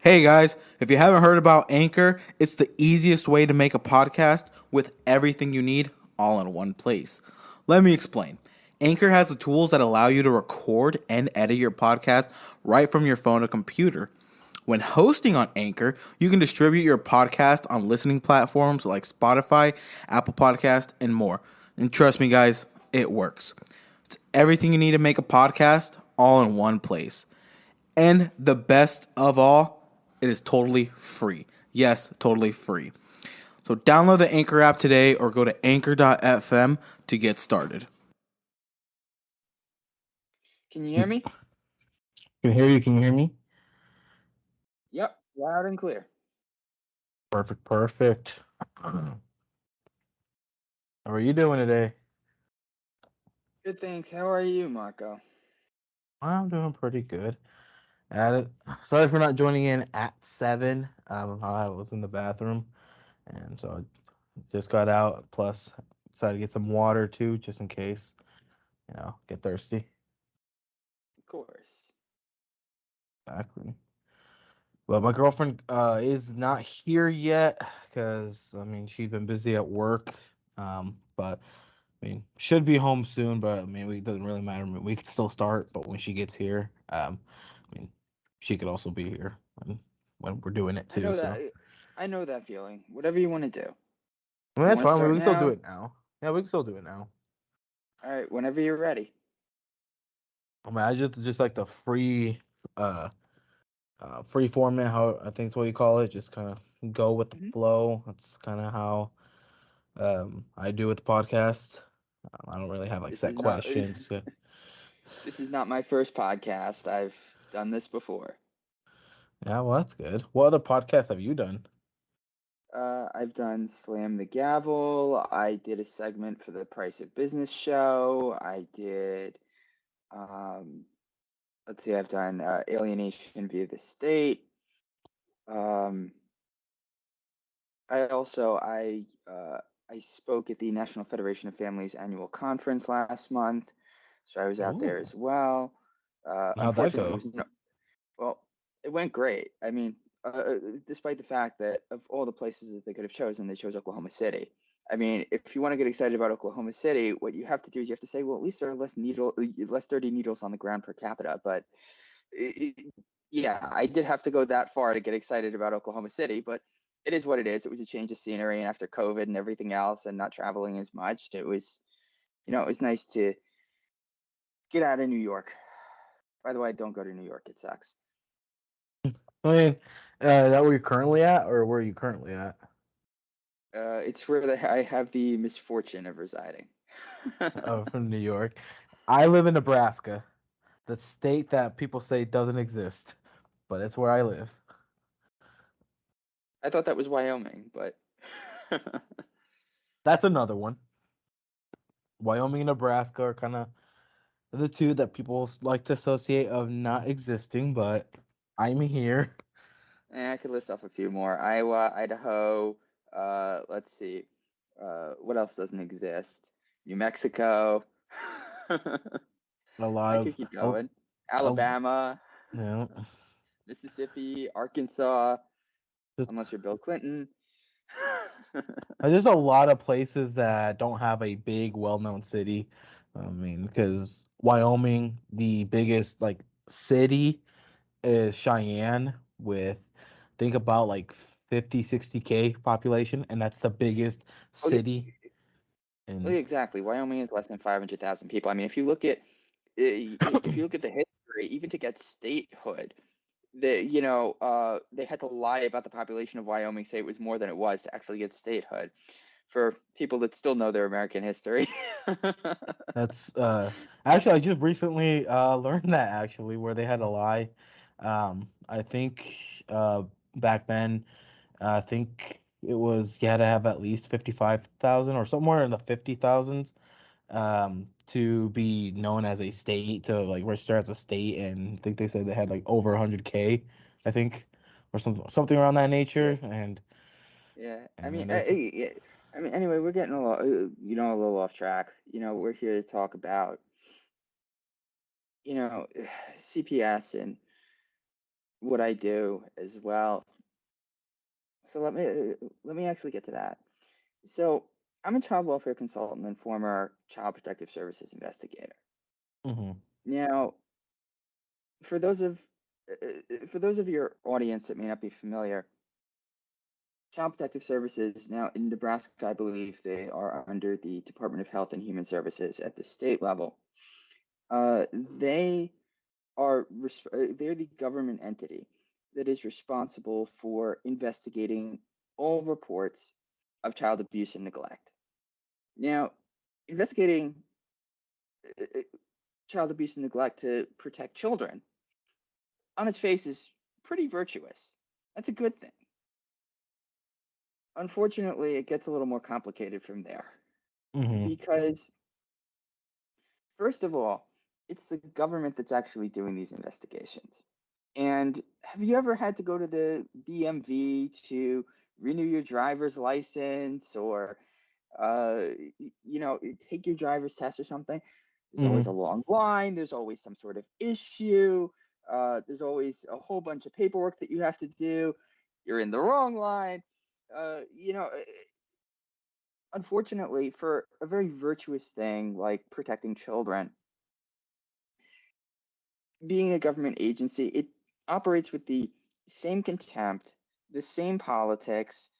Hey guys, if you haven't heard about Anchor, it's the easiest way to make a podcast with everything you need all in one place. Let me explain. Anchor has the tools that allow you to record and edit your podcast right from your phone or computer. When hosting on Anchor, you can distribute your podcast on listening platforms like Spotify, Apple Podcast, and more. And trust me guys, it works. It's everything you need to make a podcast all in one place. And the best of all, it is totally free. Yes, totally free. So download the Anchor app today or go to anchor.fm to get started. Can you hear me? Can hear you. Can you hear me? Yep, loud and clear. Perfect. Perfect. How are you doing today? Good, thanks. How are you, Marco? I'm doing pretty good. At it. Sorry for not joining in at 7. I was in the bathroom, and so I just got out. Plus, decided to get some water too, just in case get thirsty. Of course. Exactly. But my girlfriend is not here yet because she's been busy at work. But should be home soon, but it doesn't really matter. We could still start, but when she gets here, I mean, she could also be here when we're doing it I too. know So, that. I know that feeling. Whatever you want to do. You that's want to fine. We start can still do now? it now. Yeah, we can still do it now. All right, whenever you're ready. I just like the uh, free format. How I think it's what you call it. Just kind of go with the hmm flow. That's kind of how I do with the podcast. I don't really have like This set is not. questions. This is not my first podcast. I've done this before. Yeah, well, that's good. What other podcasts have you done? I've done Slam the Gavel. I did a segment for the Price of Business show. I did. Um, let's see. I've done Alienation via the State. Um, I spoke at the National Federation of Families annual conference last month, so I was out there Ooh, as well. how'd that Unfortunately, it go? was no, well, it went great. I mean, despite the fact that of all the places that they could have chosen, they chose Oklahoma City. I mean, if you want to get excited about Oklahoma City, what you have to do is you have to say, well, at least there are less dirty needles on the ground per capita. But yeah, I did have to go that far to get excited about Oklahoma City, but it is what it is. It was a change of scenery, and after COVID and everything else, and not traveling as much, it was nice to get out of New York. By the way, don't go to New York; it sucks. I mean, is that where you're currently at, or where are you currently at? It's where I have the misfortune of residing. Oh, from New York. I live in Nebraska, the state that people say doesn't exist, but it's where I live. I thought that was Wyoming, but That's another one. Wyoming and Nebraska are kind of the two that people like to associate of not existing, but I'm here. I could list off a few more. Iowa, Idaho. Let's see. What else doesn't exist? New Mexico. A lot I of, could keep a, going. a, Alabama, you know, Mississippi, Arkansas, just, unless you're Bill Clinton. there's a lot of places that don't have a big, well-known city. Because Wyoming, the biggest like city is Cheyenne with think about like 50, 60K population, and that's the biggest Oh yeah, city well, in. yeah, exactly. Wyoming is less than 500,000 people. I mean, if you look at the history, even to get statehood, they had to lie about the population of Wyoming, say it was more than it was to actually get statehood. For people that still know their American history. That's actually I just recently learned that actually where they had a lie. I think back then I think it was you had to have at least 55,000 or somewhere in the 50,000s to be known as a state to like register as a state, and I think they said they had like over 100K, I think, or something around that Yeah, nature, and yeah. I and mean, then they anyway, we're getting a little off track. We're here to talk about, you know, CPS and what I do as well. So let me actually get to that. So I'm a child welfare consultant and former child protective services investigator. Mm-hmm. Now, for those of your audience that may not be familiar, Child Protective Services now in Nebraska, I believe they are under the Department of Health and Human Services at the state level. They they're the government entity that is responsible for investigating all reports of child abuse and neglect. Now, investigating child abuse and neglect to protect children on its face is pretty virtuous. That's a good thing. Unfortunately, it gets a little more complicated from there Mm-hmm. because, first of all, it's the government that's actually doing these investigations. And have you ever had to go to the DMV to renew your driver's license or, take your driver's test or something? There's always Mm-hmm. a long line. There's always some sort of issue. There's always a whole bunch of paperwork that you have to do. You're in the wrong line. Uh, you know, Unfortunately, for a very virtuous thing like protecting children, being a government agency, it operates with the same contempt, the same politics,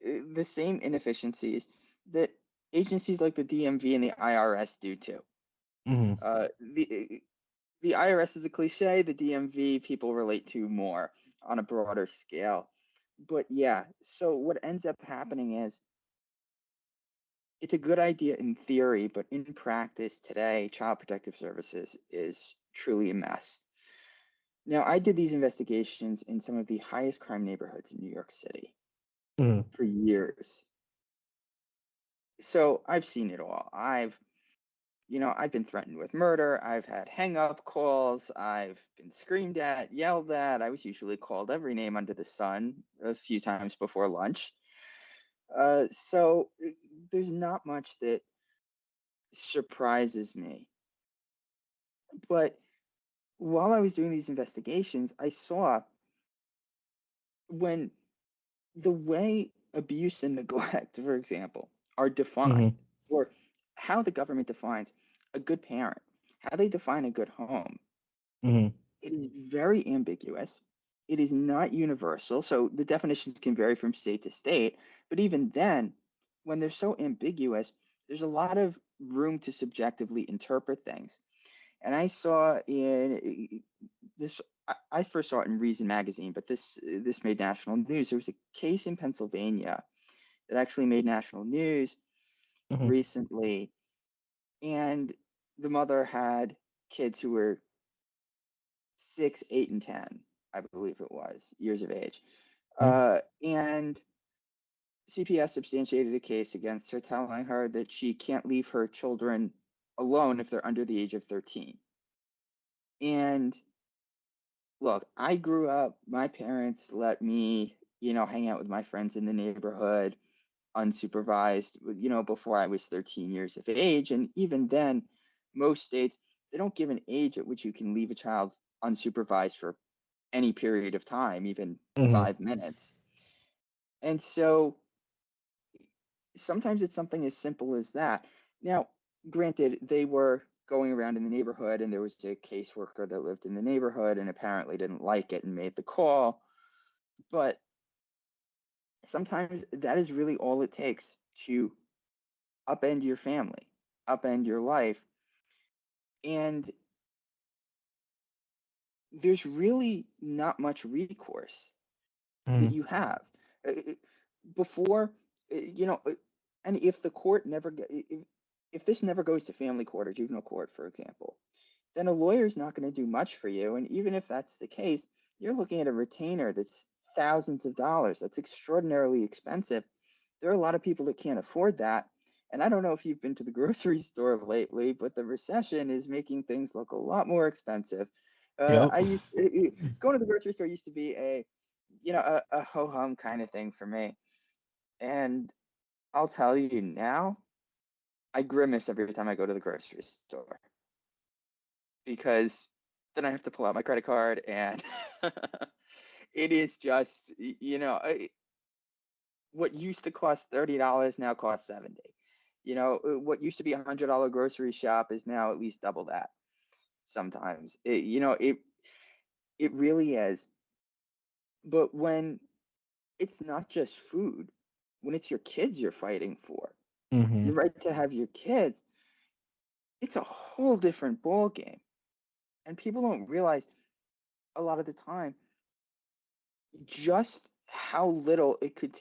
the same inefficiencies that agencies like the DMV and the IRS do too. Mm-hmm. The IRS is a cliche, the DMV people relate to more on a broader scale. But yeah, so what ends up happening is it's a good idea in theory, but in practice today, Child Protective Services is truly a mess. Now, I did these investigations in some of the highest crime neighborhoods in New York City Mm-hmm. for years. So I've seen it all. I've been threatened with murder. I've had hang up calls. I've been screamed at, yelled at. I was usually called every name under the sun a few times before lunch. So there's not much that surprises me. But while I was doing these investigations, I saw when the way abuse and neglect, for example, are defined, Mm-hmm. or how the government defines a good parent, how they define a good home, Mm-hmm. it is very ambiguous. It is not universal. So the definitions can vary from state to state. But even then, when they're so ambiguous, there's a lot of room to subjectively interpret things. And I saw in this, I first saw it in Reason magazine, but this made national news. There was a case in Pennsylvania that actually made national news Mm-hmm. recently, and the mother had kids who were 6, 8, and 10, I believe it was, years of age. And CPS substantiated a case against her, telling her that she can't leave her children alone if they're under the age of 13. And look, I grew up, my parents let me, hang out with my friends in the neighborhood unsupervised, before I was 13 years of age. And even then, most states, they don't give an age at which you can leave a child unsupervised for any period of time, even Mm-hmm. 5 minutes. And so sometimes it's something as simple as that. Now, granted, they were going around in the neighborhood and there was a caseworker that lived in the neighborhood and apparently didn't like it and made the call. But sometimes that is really all it takes to upend your family, upend your life. And there's really not much recourse that Mm-hmm. you have. Before, and if the court never, if this never goes to family court or juvenile court, for example, then a lawyer's not going to do much for you. And even if that's the case, you're looking at a retainer that's thousands of dollars. That's extraordinarily expensive. There are a lot of people that can't afford that. And I don't know if you've been to the grocery store lately, but the recession is making things look a lot more expensive. Yep. I used going to the grocery store used to be a ho hum kind of thing for me. And I'll tell you now, I grimace every time I go to the grocery store because then I have to pull out my credit card and It is just, what used to cost $30 now costs 70. What used to be $100 grocery shop is now at least double that sometimes. It really is. But when it's not just food, when it's your kids you're fighting for, Mm-hmm. your right to have your kids, it's a whole different ball game. And people don't realize a lot of the time just how little it would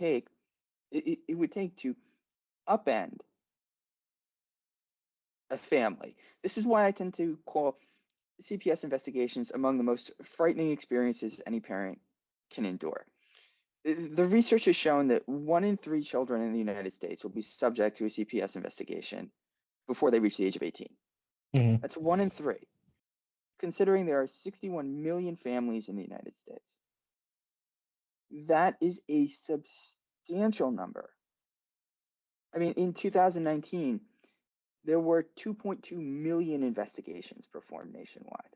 take to upend a family. This is why I tend to call CPS investigations among the most frightening experiences any parent can endure. The research has shown that 1 in 3 children in the United States will be subject to a CPS investigation before they reach the age of 18. Mm-hmm. That's 1 in 3, considering there are 61 million families in the United States. That is a substantial number. I mean, in 2019, there were 2.2 million investigations performed nationwide.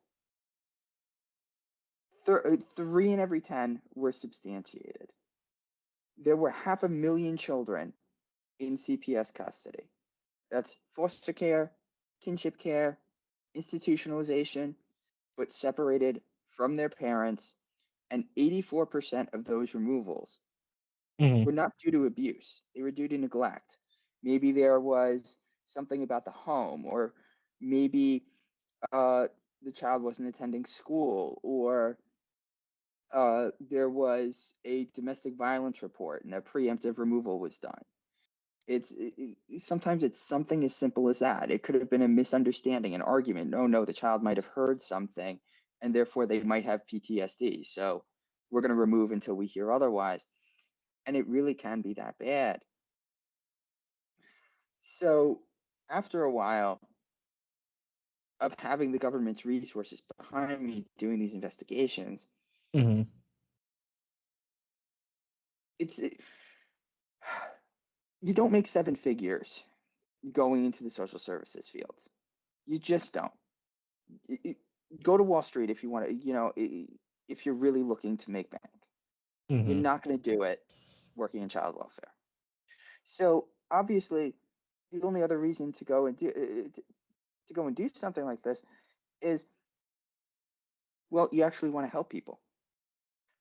3 in every 10 were substantiated. There were 500,000 children in CPS custody. That's foster care, kinship care, institutionalization, but separated from their parents, and 84% of those removals Mm-hmm. were not due to abuse. They were due to neglect. Maybe there was something about the home, or maybe the child wasn't attending school, or there was a domestic violence report and a preemptive removal was done. Sometimes it's something as simple as that. It could have been a misunderstanding, an argument. No, the child might have heard something, and therefore they might have PTSD. So we're going to remove until we hear otherwise. And it really can be that bad. So after a while of having the government's resources behind me doing these investigations, Mm-hmm. it's you don't make 7 figures going into the social services fields. You just don't. Go to Wall Street if you want to, if you're really looking to make bank. You're Mm-hmm. not going to do it working in child welfare. So obviously, the only other reason to go and do something like this is, well, you actually want to help people.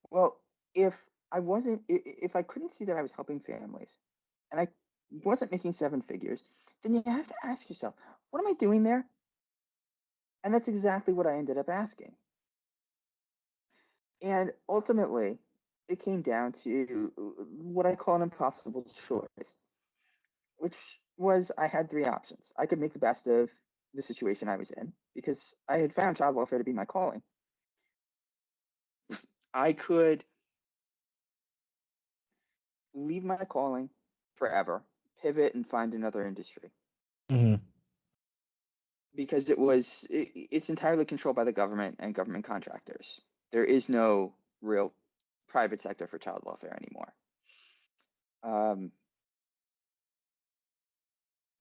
Well, if I couldn't see that I was helping families, and I wasn't making 7 figures, then you have to ask yourself, what am I doing there? And that's exactly what I ended up asking. And ultimately, it came down to what I call an impossible choice, which was I had 3 options. I could make the best of the situation I was in because I had found child welfare to be my calling. I could leave my calling forever, pivot, and find another industry Mm-hmm. because it's entirely controlled by the government and government contractors. There is no real private sector for child welfare anymore.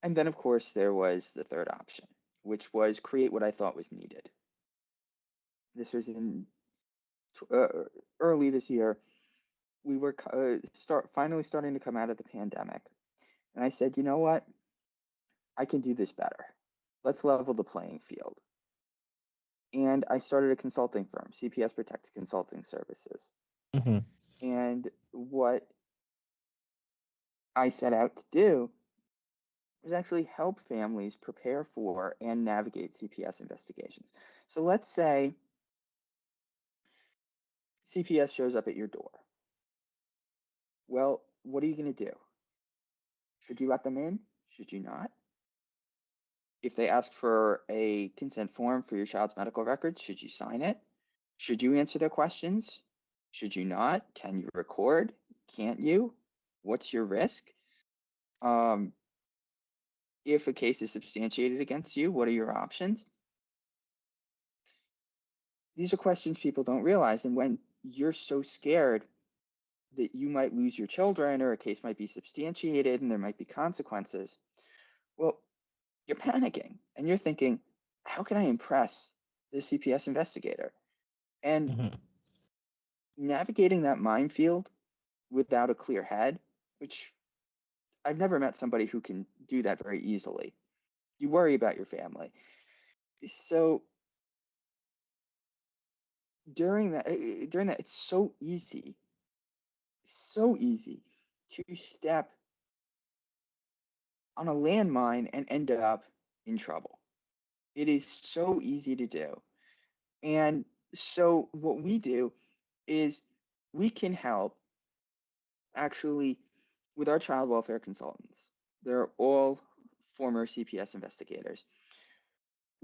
And then, of course, there was the third option, which was create what I thought was needed. This was in early this year. We were finally starting to come out of the pandemic, and I said, you know what? I can do this better. Let's level the playing field. And I started a consulting firm, CPS Protect Consulting Services. Mm-hmm. And what I set out to do was actually help families prepare for and navigate CPS investigations. So let's say CPS shows up at your door. Well, what are you going to do? Should you let them in? Should you not? If they ask for a consent form for your child's medical records, should you sign it? Should you answer their questions? Should you not? Can you record? Can't you? What's your risk? If a case is substantiated against you, what are your options? These are questions people don't realize. And when you're so scared that you might lose your children or a case might be substantiated and there might be consequences, well, you're panicking and you're thinking, how can I impress the CPS investigator? And Mm-hmm. navigating that minefield without a clear head, which I've never met somebody who can do that very easily. You worry about your family. So during that, it's so easy to step on a landmine and end up in trouble. It is so easy to do. And so what we do is we can help actually with our child welfare consultants. They're all former CPS investigators.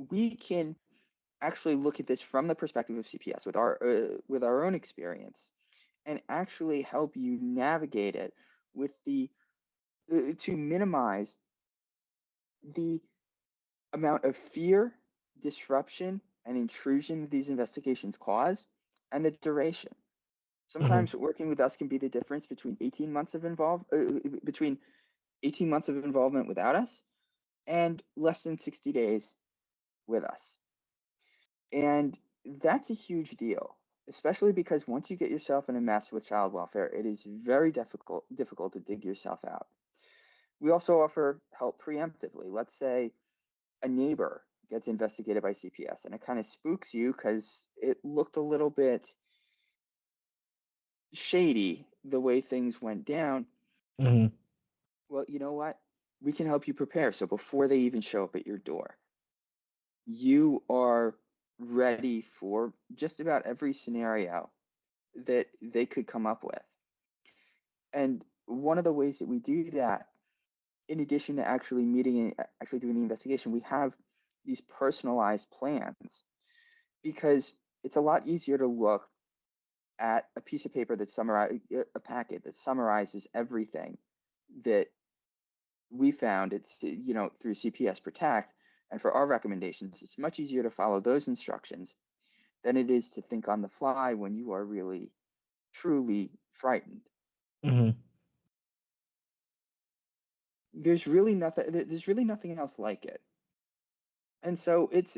We can actually look at this from the perspective of CPS with our own experience and actually help you navigate it with the to minimize the amount of fear, disruption, and intrusion that these investigations cause, and the duration. Hmm. Sometimes working with us can be the difference between 18 months of involvement without us and less than 60 days with us. And that's a huge deal, especially because once you get yourself in a mess with child welfare, it is very difficult to dig yourself out. We also offer help preemptively. Let's say a neighbor gets investigated by CPS and it kind of spooks you because it looked a little bit shady the way things went down. Hmm. Well, you know what? We can help you prepare. So before they even show up at your door, you are ready for just about every scenario that they could come up with. And one of the ways that we do that, in addition to actually meeting and actually doing the investigation, we have these personalized plans because it's a lot easier to look at a piece of paper that summarizes a packet that summarizes everything that we found. It's through CPS Protect, and for our recommendations, it's much easier to follow those instructions than it is to think on the fly when you are really truly frightened. Hmm. There's really nothing else like it. And so it's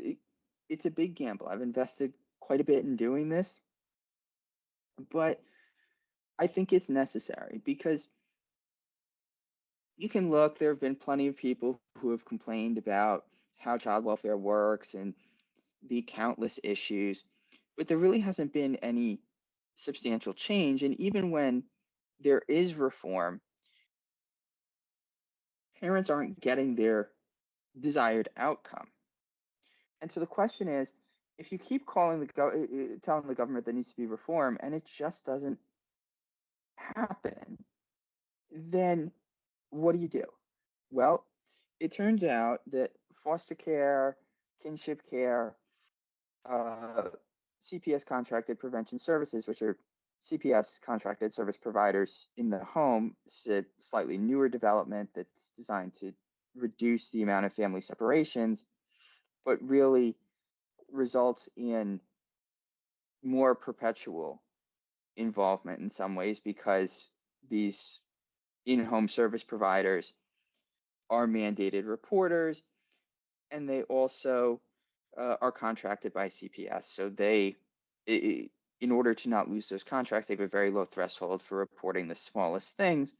a big gamble. I've invested quite a bit in doing this, but I think it's necessary because you can look, there have been plenty of people who have complained about how child welfare works and the countless issues, but there really hasn't been any substantial change. And even when there is reform, parents aren't getting their desired outcome. And so the question is, if you keep telling the government there needs to be reform and it just doesn't happen, then what do you do? Well, it turns out that foster care, kinship care, uh, CPS contracted prevention services, which are CPS contracted service providers in the home, it's a slightly newer development that's designed to reduce the amount of family separations, but really results in more perpetual involvement in some ways because these in-home service providers are mandated reporters and they also are contracted by CPS. So in order to not lose those contracts, they have a very low threshold for reporting the smallest things.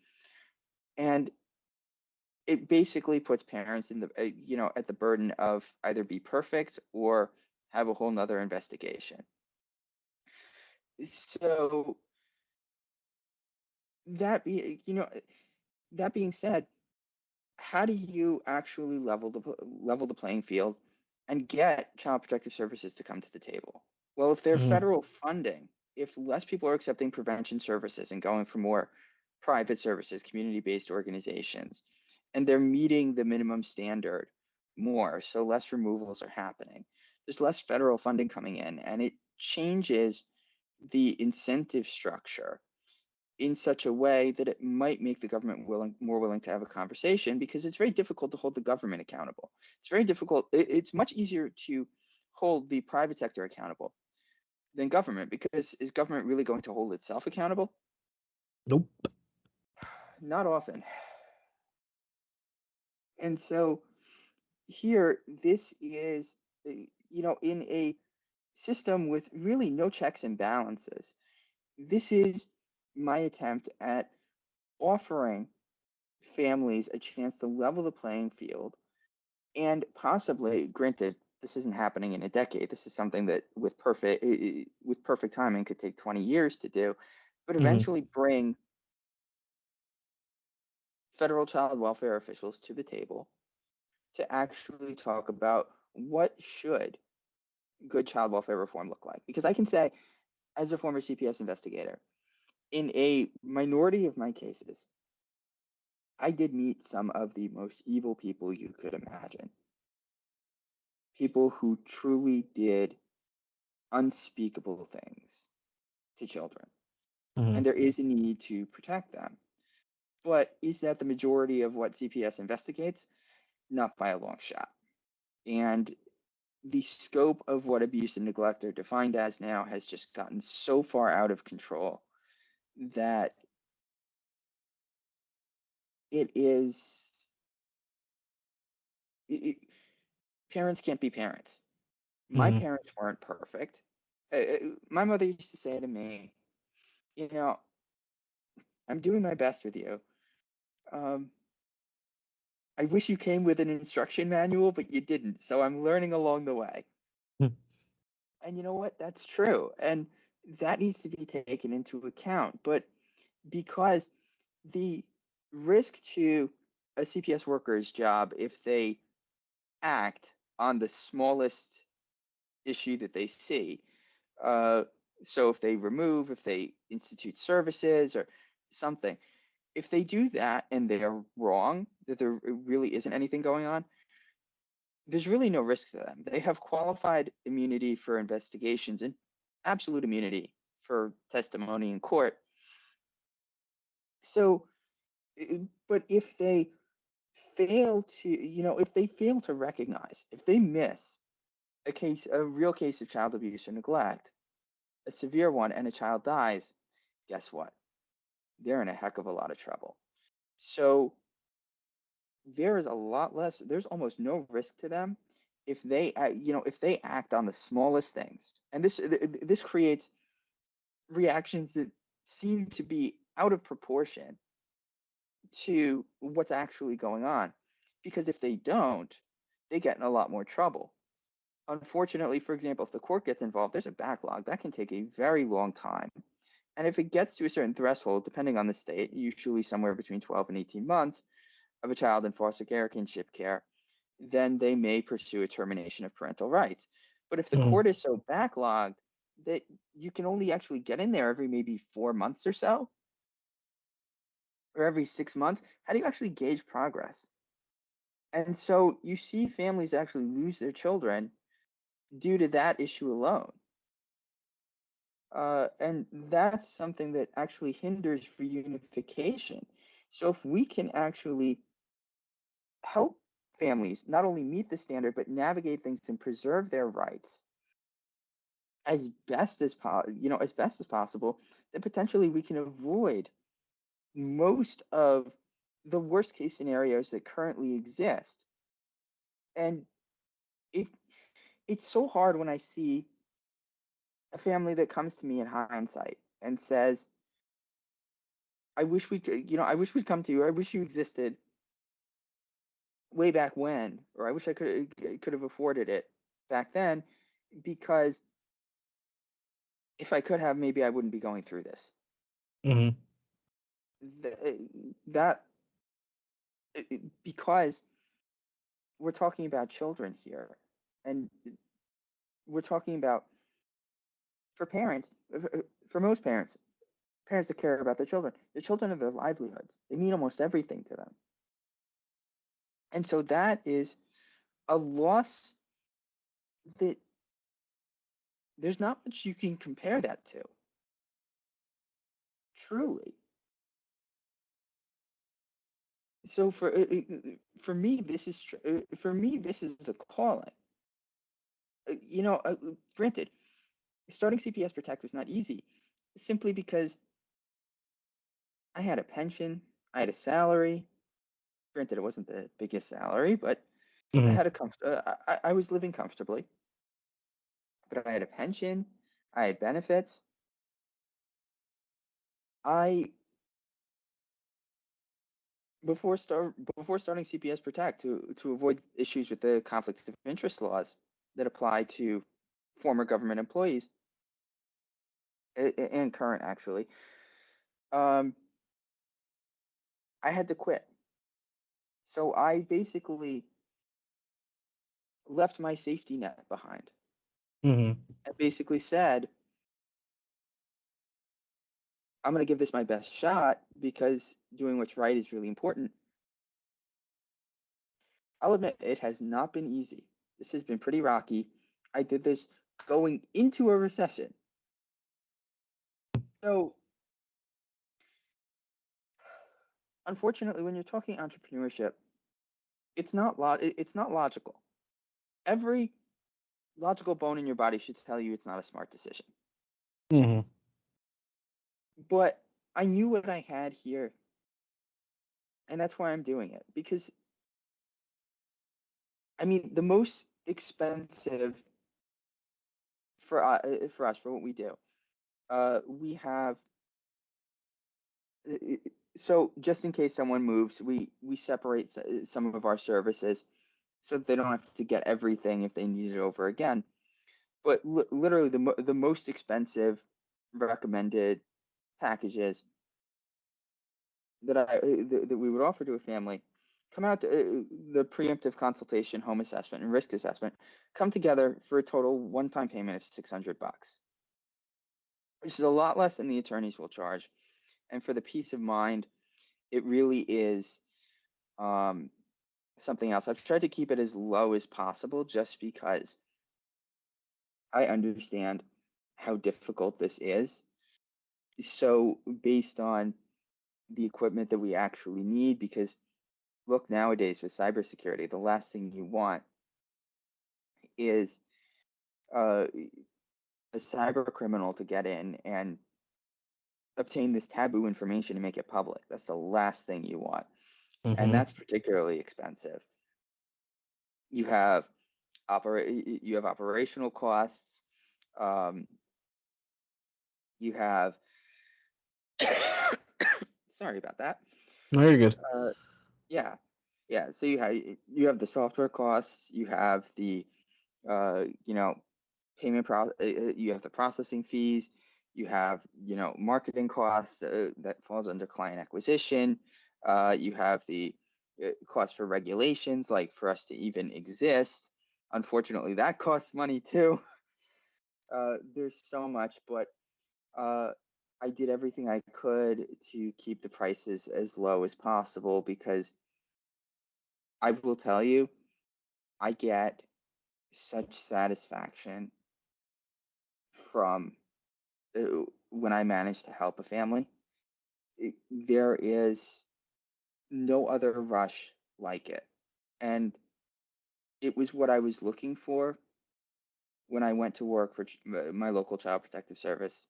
And it basically puts parents in at the burden of either be perfect or have a whole nother investigation. So that be, you know, that being said, how do you actually level the playing field and get child protective services to come to the table? Well, if they're Hmm. federal funding, if less people are accepting prevention services and going for more private services, community-based organizations, and they're meeting the minimum standard more, so less removals are happening. There's less federal funding coming in, and it changes the incentive structure in such a way that it might make the government more willing to have a conversation because it's very difficult to hold the government accountable. It's very difficult. It's much easier to hold the private sector accountable than government because is government really going to hold itself accountable? Nope. Not often. And so here, this is, in a system with really no checks and balances. This is my attempt at offering families a chance to level the playing field and possibly, granted, this isn't happening in a decade. This is something that with perfect timing could take 20 years to do, but Mhm. eventually bring federal child welfare officials to the table to actually talk about what should good child welfare reform look like. Because I can say, as a former CPS investigator, in a minority of my cases, I did meet some of the most evil people you could imagine. People who truly did unspeakable things to children. And Mhm. there is a need to protect them. But is that the majority of what CPS investigates? Not by a long shot. And the scope of what abuse and neglect are defined as now has just gotten so far out of control that it is it, parents can't be parents. My Mhm. parents weren't perfect. My mother used to say to me, you know, I'm doing my best with you. Um, I wish you came with an instruction manual, but you didn't. So I'm learning along the way. Mhm. And you know what? That's true. And that needs to be taken into account. But because the risk to a CPS worker's job if they act on the smallest issue that they see, uh, so if they remove, if they institute services or something, if they do that and they're wrong, that there really isn't anything going on, there's really no risk to them. They have qualified immunity for investigations and absolute immunity for testimony in court. So, but if they fail to, if they fail to recognize, if they miss a real case of child abuse or neglect, a severe one, and a child dies, guess what? They're in a heck of a lot of trouble. So there is a lot less, there's almost no risk to them if they, if they act on the smallest things. And this creates reactions that seem to be out of proportion to what's actually going on. Because if they don't, they get in a lot more trouble. Unfortunately, for example, if the court gets involved, there's a backlog that can take a very long time. And if it gets to a certain threshold, depending on the state, usually somewhere between 12 and 18 months of a child in foster care or kinship care, then they may pursue a termination of parental rights. But if the Mhm. court is so backlogged that you can only actually get in there every maybe 4 months or so, or every 6 months, how do you actually gauge progress? And so you see families actually lose their children due to that issue alone. And that's something that actually hinders reunification. So if we can actually help families not only meet the standard but navigate things and preserve their rights as best as possible, then potentially we can avoid most of the worst case scenarios that currently exist. And it it's so hard when I see a family that comes to me in hindsight and says, I wish we could, I wish we'd come to you. I wish you existed way back when, or I wish I could have afforded it back then, because if I could have, maybe I wouldn't be going through this. Mhm. That because we're talking about children here, and we're talking about for parents, for most parents, parents that care about their children are their livelihoods. They mean almost everything to them, and so that is a loss that there's not much you can compare that to. Truly. So for me, for me this is a calling. Granted, starting CPS Protect was not easy, simply because I had a pension, I had a salary. Granted, it wasn't the biggest salary, but I Mhm. had I was living comfortably. But I had a pension, I had benefits, I before starting CPS Protect to avoid issues with the conflict of interest laws that apply to former government employees and current actually, um, I had to quit. So I basically left my safety net behind. Mm-hmm. I basically said, I'm going to give this my best shot because doing what's right is really important. I'll admit it has not been easy. This has been pretty rocky. I did this going into a recession. So, unfortunately, when you're talking entrepreneurship, it's not logical. Every logical bone in your body should tell you it's not a smart decision. Mm-hmm. But I knew what I had here, and that's why I'm doing it. Because I mean, the most expensive for us for what we do, we have. So just in case someone moves, we separate some of our services so that they don't have to get everything if they need it over again. But literally, the most expensive recommended packages that we would offer to a family come out to, the preemptive consultation, home assessment, and risk assessment come together for a total one-time payment of $600, which is a lot less than the attorneys will charge. And for the peace of mind, it really is um, something else. I've tried to keep it as low as possible just because I understand how difficult this is. So based on the equipment that we actually need, because look, nowadays with cybersecurity, the last thing you want is uh, a cyber criminal to get in and obtain this taboo information and make it public. That's the last thing you want, and Mm-hmm. that's particularly expensive. You have operational costs. Um, you have sorry about that. No, you're good. Uh, yeah, yeah. So you have the software costs. You have the you know, you have the processing fees, you have, marketing costs that falls under client acquisition. You have the cost for regulations, like for us to even exist. Unfortunately, that costs money too. There's so much, but uh, I did everything I could to keep the prices as low as possible because I will tell you, I get such satisfaction from when I manage to help a family. There is no other rush like it. And it was what I was looking for when I went to work for my local child protective service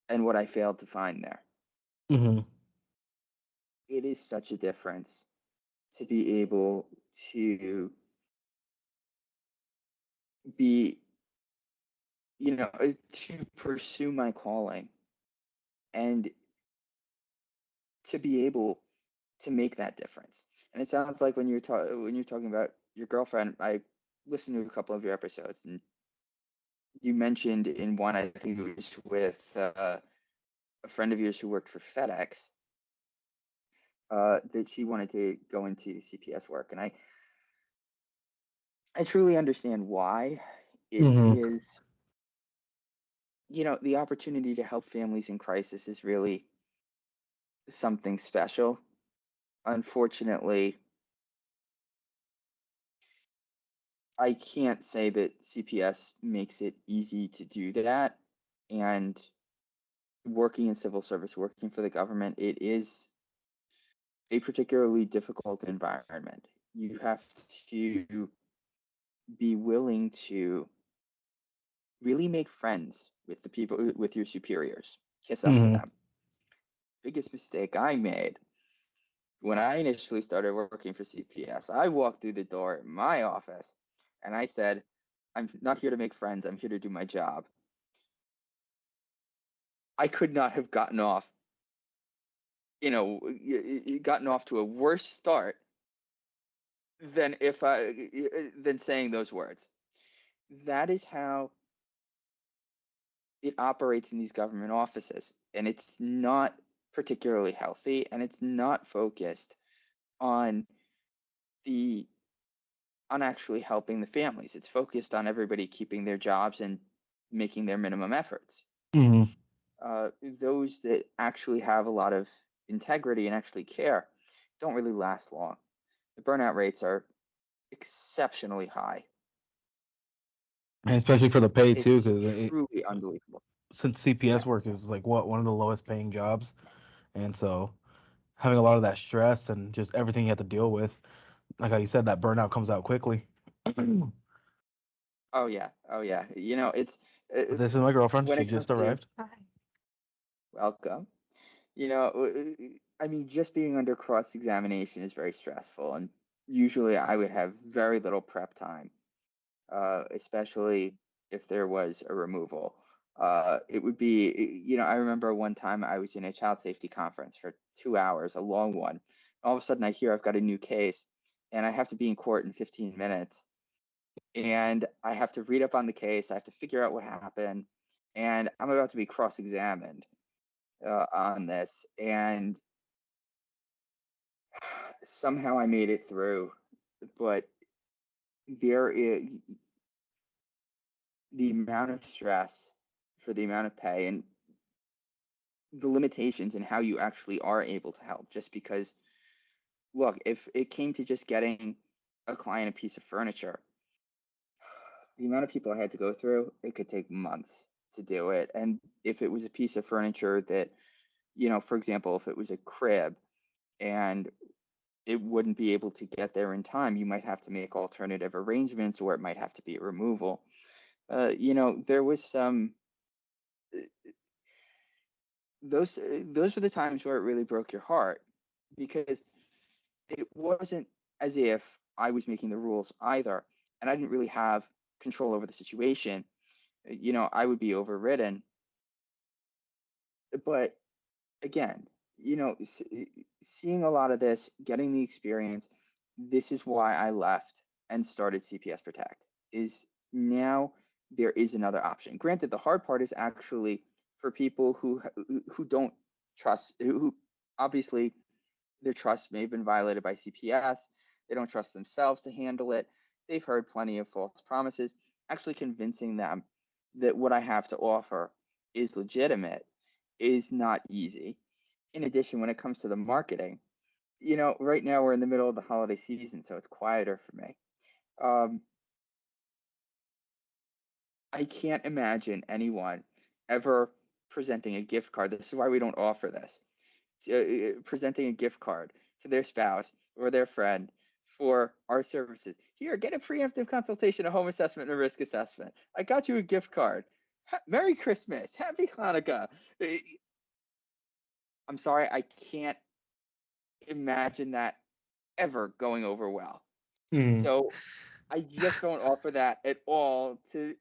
and what I failed to find there. Mm-hmm. It is such a difference to be able to be, to pursue my calling and to be able to make that difference. And it sounds like when you're talking about your girlfriend, I listened to a couple of your episodes, and you mentioned in one, I think it was with a friend of yours who worked for FedEx, that she wanted to go into CPS work, and I truly understand why. It Mm-hmm. is, the opportunity to help families in crisis is really something special. Unfortunately, I can't say that CPS makes it easy to do that. And working in civil service, working for the government, it is a particularly difficult environment. You have to be willing to really make friends with the people, with your superiors, kiss up to Mm-hmm. them. Biggest mistake I made when I initially started working for CPS, I walked through the door in my office and I said, I'm not here to make friends, I'm here to do my job. I could not have gotten off, gotten off to a worse start than than saying those words. That is how it operates in these government offices, and it's not particularly healthy, and it's not focused on the on actually helping the families. It's focused on everybody keeping their jobs and making their minimum efforts. Mm-hmm. Those that actually have a lot of integrity and actually care don't really last long. The burnout rates are exceptionally high. And especially for the pay too, It's because truly unbelievable. since Yeah. CPS work is like one of the lowest paying jobs, and so having a lot of that stress and just everything you have to deal with, like how you said, that burnout comes out quickly. Oh yeah. Oh yeah. It's This is my girlfriend. when She it comes just to arrived. welcome. I mean, just being under cross examination is very stressful, and usually I would have very little prep time, especially if there was a removal. It would be, I remember one time I was in a child safety conference for 2 hours, a long one. All of a sudden, I hear I've got a new case, and I have to be in court in 15 minutes, and I have to read up on the case. I have to figure out what happened, and I'm about to be cross examined on this, and somehow I made it through. But there is the amount of stress for the amount of pay and the limitations in how you actually are able to help. Just because, look, if it came to just getting a client a piece of furniture, the amount of people I had to go through, it could take months to do it. And if it was a piece of furniture that, for example, if it was a crib and it wouldn't be able to get there in time, you might have to make alternative arrangements, or it might have to be a removal. There was some those were the times where it really broke your heart, because it wasn't as if I was making the rules either, and I didn't really have control over the situation. I would be overridden, but again, seeing a lot of this, getting the experience, this is why I left and started CPS Protect. Is now there is another option. Granted, the hard part is actually for people who don't trust, who obviously their trust may have been violated by CPS. They don't trust themselves to handle it. They've heard plenty of false promises. Actually convincing them that what I have to offer is legitimate is not easy. In addition, when it comes to the marketing, right now we're in the middle of the holiday season, so it's quieter for me. Um, I can't imagine anyone ever presenting a gift card. This is why we don't offer this. Presenting a gift card to their spouse or their friend for our services. Here, get a preemptive consultation, a home assessment, and a risk assessment. I got you a gift card. Merry Christmas. Happy Hanukkah. I'm sorry, I can't imagine that ever going over well. Mm. So I just don't offer that at all to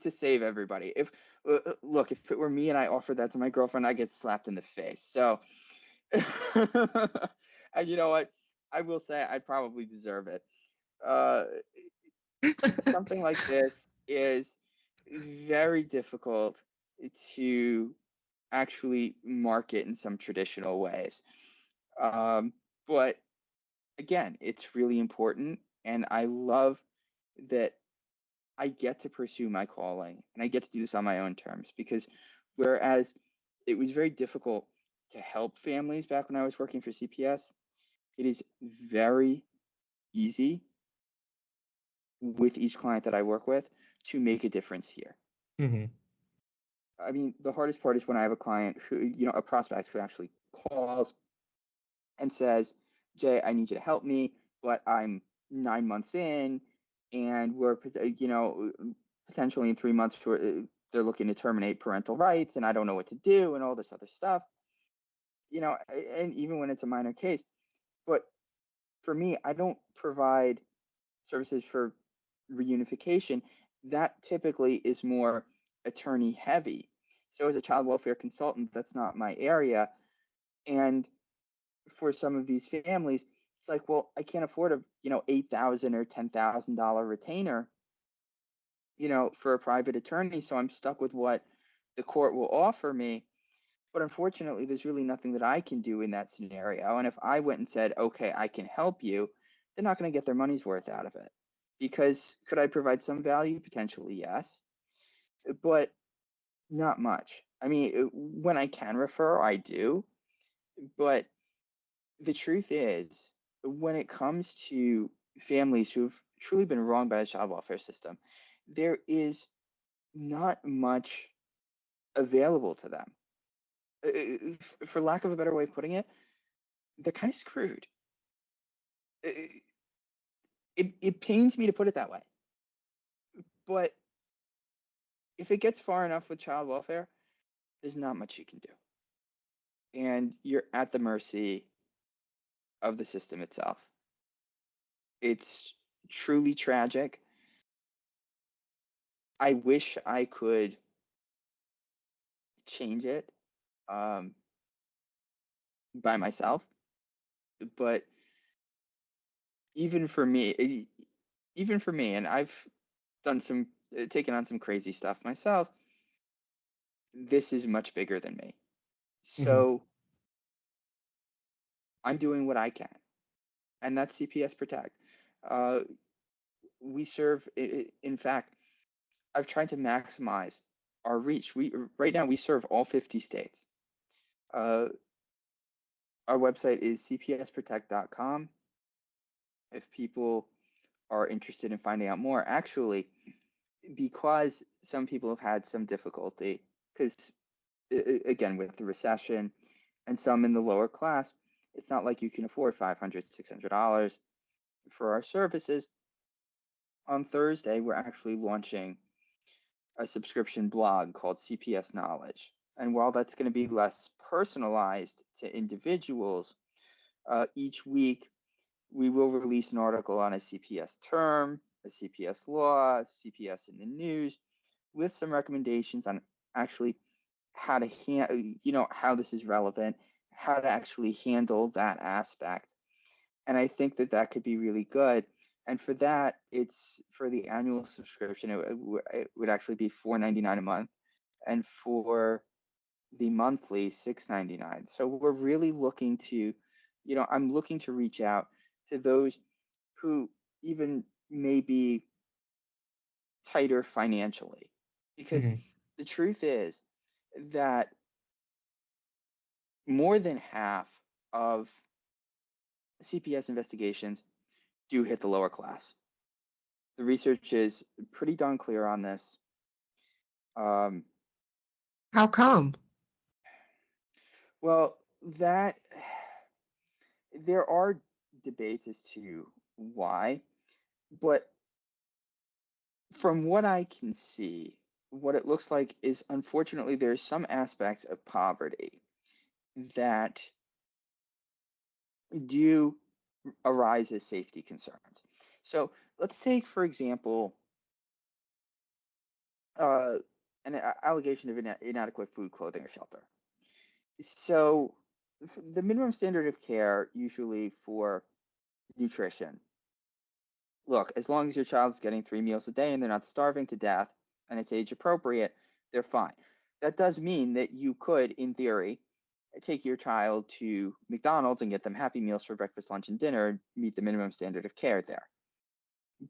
save everybody. If look, if it were me and I offered that to my girlfriend, I get slapped in the face. So, and you know what? I will say I probably deserve it. Uh, Something like this is very difficult to actually market in some traditional ways. But again, it's really important, and I love that I get to pursue my calling and I get to do this on my own terms, because whereas it was very difficult to help families back when I was working for CPS, it is very easy with each client that I work with to make a difference here. Mm-hmm. I mean, the hardest part is when I have a client who, a prospect who actually calls and says, Jay, I need you to help me, but I'm 9 months in, and we're, potentially in 3 months, they're looking to terminate parental rights, and I don't know what to do, and all this other stuff, and even when it's a minor case. But for me, I don't provide services for reunification. That typically is more attorney heavy. So as a child welfare consultant, that's not my area. And for some of these families, it's like, well, I can't afford a, $8,000 or $10,000 retainer, for a private attorney. So I'm stuck with what the court will offer me. But unfortunately, there's really nothing that I can do in that scenario. And if I went and said, okay, I can help you, they're not going to get their money's worth out of it. Because could I provide some value? Potentially, yes, but not much. I mean, when I can refer, I do. But the truth is, when it comes to families who've truly been wronged by the child welfare system, there is not much available to them. For lack of a better way of putting it, they're kind of screwed. It, it pains me to put it that way. But if it gets far enough with child welfare, there's not much you can do. And you're at the mercy of the system itself. It's truly tragic. I wish I could change it um, by myself, but even for me, and I've done some, taken on some crazy stuff myself. This is much bigger than me, Mhm. so I'm doing what I can, and that's CPS Protect. Uh, we serve, in fact, I've tried to maximize our reach. We right now we serve all 50 states. Uh, our website is cpsprotect.com. If people are interested in finding out more, actually, because some people have had some difficulty, because again, with the recession and some in the lower class, it's not like you can afford $500, $600 for our services. On Thursday, we're actually launching a subscription blog called CPS Knowledge. And while that's going to be less personalized to individuals, each week we will release an article on a CPS term, a CPS law, CPS in the news, with some recommendations on actually how to how this is relevant, how to actually handle that aspect. And I think that that could be really good. And for that, it's for the annual subscription, it would actually be $4.99 a month, and for the monthly $6.99. So we're really looking to, I'm looking to reach out to those who even may be tighter financially, because Mhm. the truth is that more than half of CPS investigations do hit the lower class. The research is pretty darn clear on this. Um, How come? well, that there are debates as to why, but from what I can see, what it looks like is unfortunately there's some aspects of poverty that do arise as safety concerns. So let's take, for example, uh, an allegation of inadequate food, clothing, or shelter. So the minimum standard of care usually for nutrition, look, as long as your child's getting 3 meals a day and they're not starving to death and it's age appropriate, they're fine. That does mean that you could, in theory, take your child to McDonald's and get them Happy Meals for breakfast, lunch, and dinner, meet the minimum standard of care there.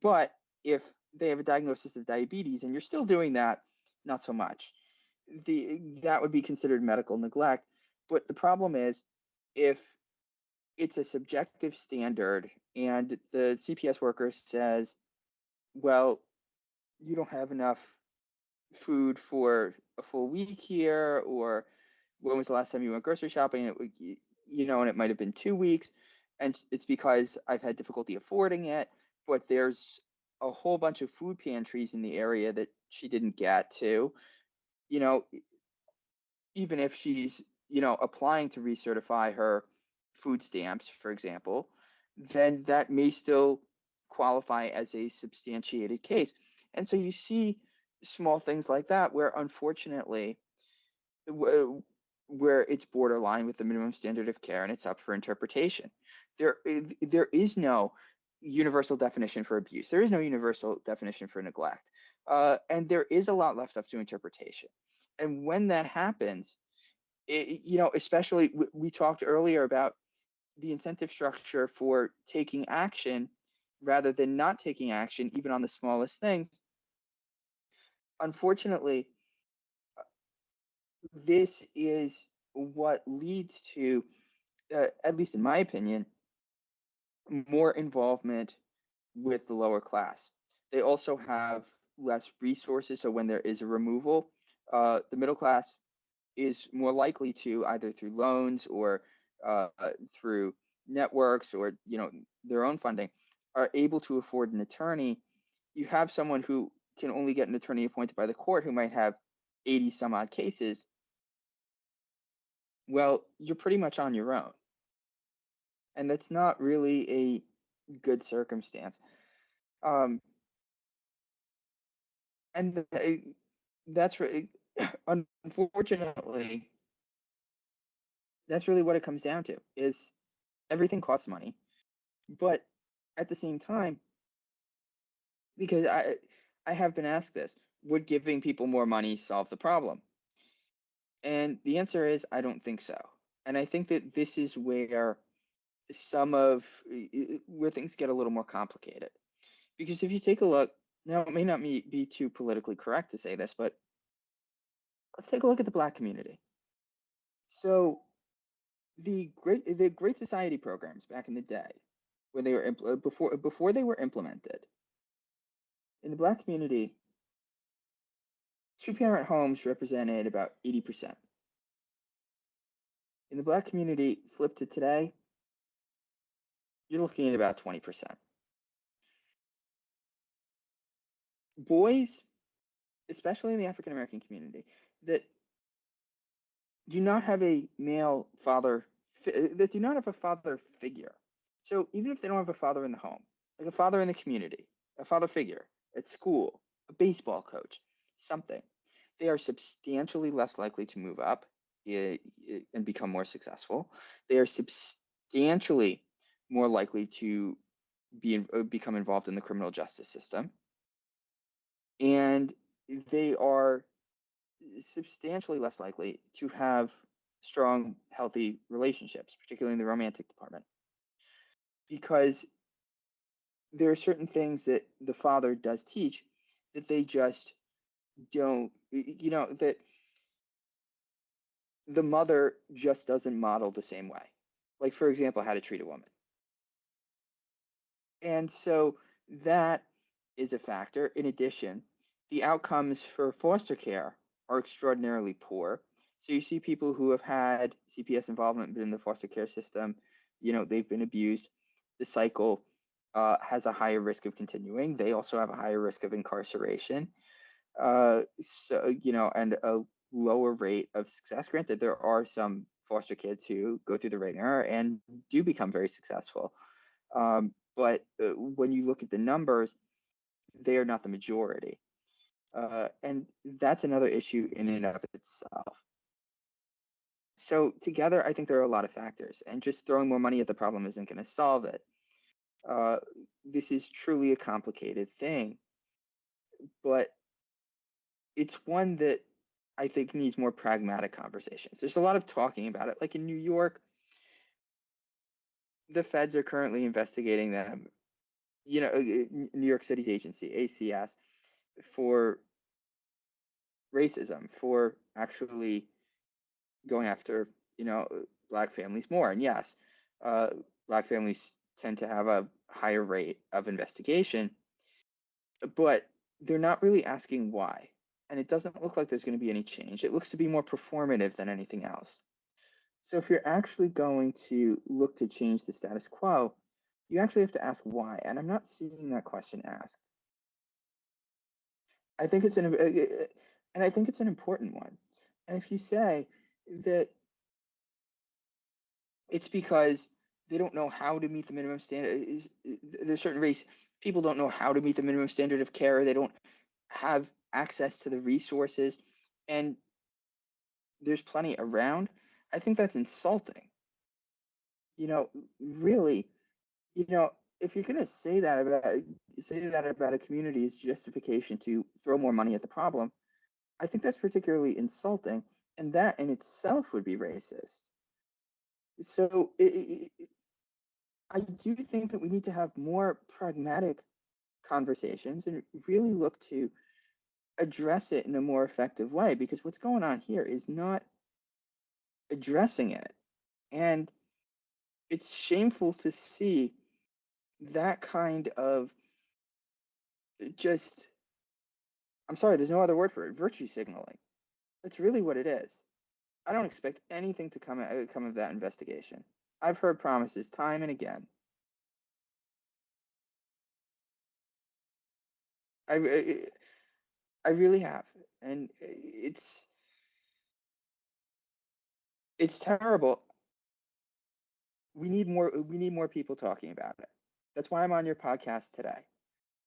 But if they have a diagnosis of diabetes and you're still doing that, not so much. That would be considered medical neglect. But the problem is, if it's a subjective standard and the CPS worker says, well, you don't have enough food for a full week here, or when was the last time you went grocery shopping? And it might have been 2 weeks, and it's because I've had difficulty affording it. But there's a whole bunch of food pantries in the area that she didn't get to. You know, even if she's applying to recertify her food stamps, for example, then that may still qualify as a substantiated case. And so you see small things like that where unfortunately where it's borderline with the minimum standard of care and it's up for interpretation. There is no universal definition for abuse. There is no universal definition for neglect. And there is a lot left up to interpretation. And when that happens, especially we talked earlier about the incentive structure for taking action rather than not taking action, even on the smallest things. Unfortunately, this is what leads to, at least in my opinion, more involvement with the lower class. They also have less resources, so when there is a removal, the middle class is more likely to, either through loans or through networks or their own funding, are able to afford an attorney. You have someone who can only get an attorney appointed by the court who might have 80 some odd cases. Well, you're pretty much on your own, and that's not really a good circumstance. And that's unfortunately, that's really what it comes down to, is everything costs money. But at the same time, because I have been asked this, would giving people more money solve the problem? And the answer is, I don't think so. And I think that this is where where things get a little more complicated. Because if you take a look, now it may not be too politically correct to say this, but let's take a look at the Black community. So the Great Society programs back in the day, when they were before they were implemented in the Black community, two-parent homes represented about 80%. In the Black community, flip to today, you're looking at about 20%. Boys, especially in the African American community, that do not have a male father, that do not have a father figure. So even if they don't have a father in the home, like a father in the community, a father figure at school, a baseball coach, something, they are substantially less likely to move up and become more successful. They are substantially more likely to become involved in the criminal justice system. And they are substantially less likely to have strong, healthy relationships, particularly in the romantic department. Because there are certain things that the father does teach that they just don't, that the mother just doesn't model the same way. Like, for example, how to treat a woman. And so that is a factor. In addition, the outcomes for foster care are extraordinarily poor. So you see people who have had CPS involvement in the foster care system, they've been abused. The cycle has a higher risk of continuing. They also have a higher risk of incarceration. And a lower rate of success. Granted, there are some foster kids who go through the ringer and do become very successful. But when you look at the numbers, they are not the majority. And that's another issue in and of itself. So together, I think there are a lot of factors, and just throwing more money at the problem isn't going to solve it. This is truly a complicated thing, but it's one that I think needs more pragmatic conversations. There's a lot of talking about it. Like in New York, the feds are currently investigating them. New York City's agency, ACS, for racism, for actually going after, Black families more. And yes, Black families tend to have a higher rate of investigation, but they're not really asking why. And it doesn't look like there's going to be any change. It looks to be more performative than anything else. So if you're actually going to look to change the status quo, you actually have to ask why. And I'm not seeing that question asked. I think it's an important one. And if you say that it's because they don't know how to meet the minimum standard, there's certain race people don't know how to meet the minimum standard of care. They don't have access to the resources, and there's plenty around, I think that's insulting. Really, if you're gonna say that about a community's justification to throw more money at the problem, I think that's particularly insulting, and that in itself would be racist. So I do think that we need to have more pragmatic conversations and really look to address it in a more effective way, because what's going on here is not addressing it. And it's shameful to see that kind of just, I'm sorry, there's no other word for it, virtue signaling. That's really what it is. I don't expect anything to come of that investigation. I've heard promises time and again. I, I really have, and it's terrible. We need more people talking about it. That's why I'm on your podcast today.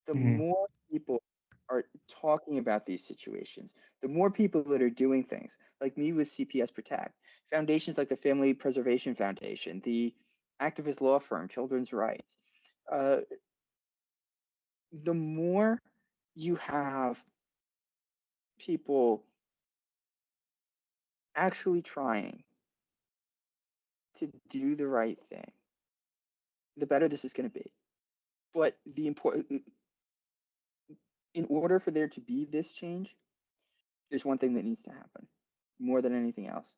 The Mhm. more people are talking about these situations, the more people that are doing things like me with CPS Protect, foundations like the Family Preservation Foundation, the activist law firm Children's Rights, uh, the more you have people actually trying to do the right thing, the better this is going to be. But in order for there to be this change, there's one thing that needs to happen more than anything else,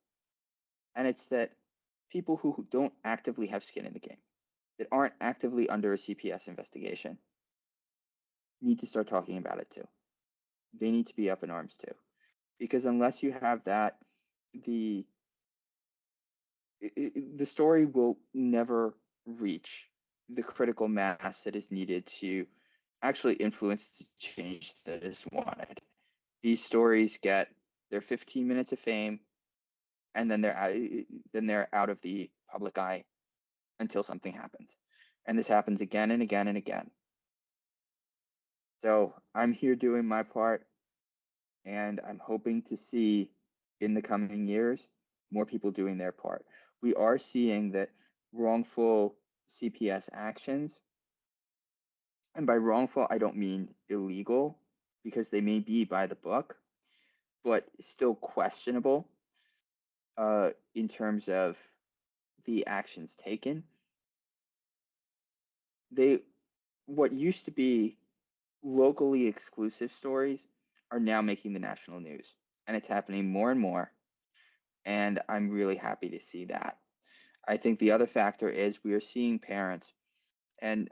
and it's that people who don't actively have skin in the game, that aren't actively under a CPS investigation, need to start talking about it too. They need to be up in arms too, because unless you have that, the the story will never reach the critical mass that is needed to actually influence the change that is wanted. These stories get their 15 minutes of fame, and then they're out of the public eye until something happens. And this happens again and again and again. So I'm here doing my part, and I'm hoping to see in the coming years more people doing their part. We are seeing that wrongful CPS actions, and by wrongful, I don't mean illegal, because they may be by the book, but still questionable in terms of the actions taken. They What used to be locally exclusive stories are now making the national news, and it's happening more and more. And I'm really happy to see that. I think the other factor is we are seeing parents, and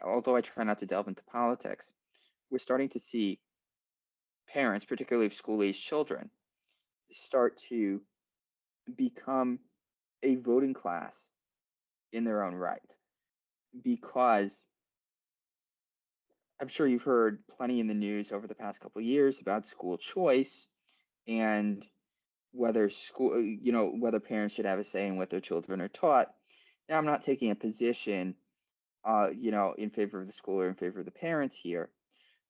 although I try not to delve into politics, we're starting to see parents, particularly of school-aged children, start to become a voting class in their own right, because I'm sure you've heard plenty in the news over the past couple of years about school choice and whether parents should have a say in what their children are taught. Now, I'm not taking a position, in favor of the school or in favor of the parents here,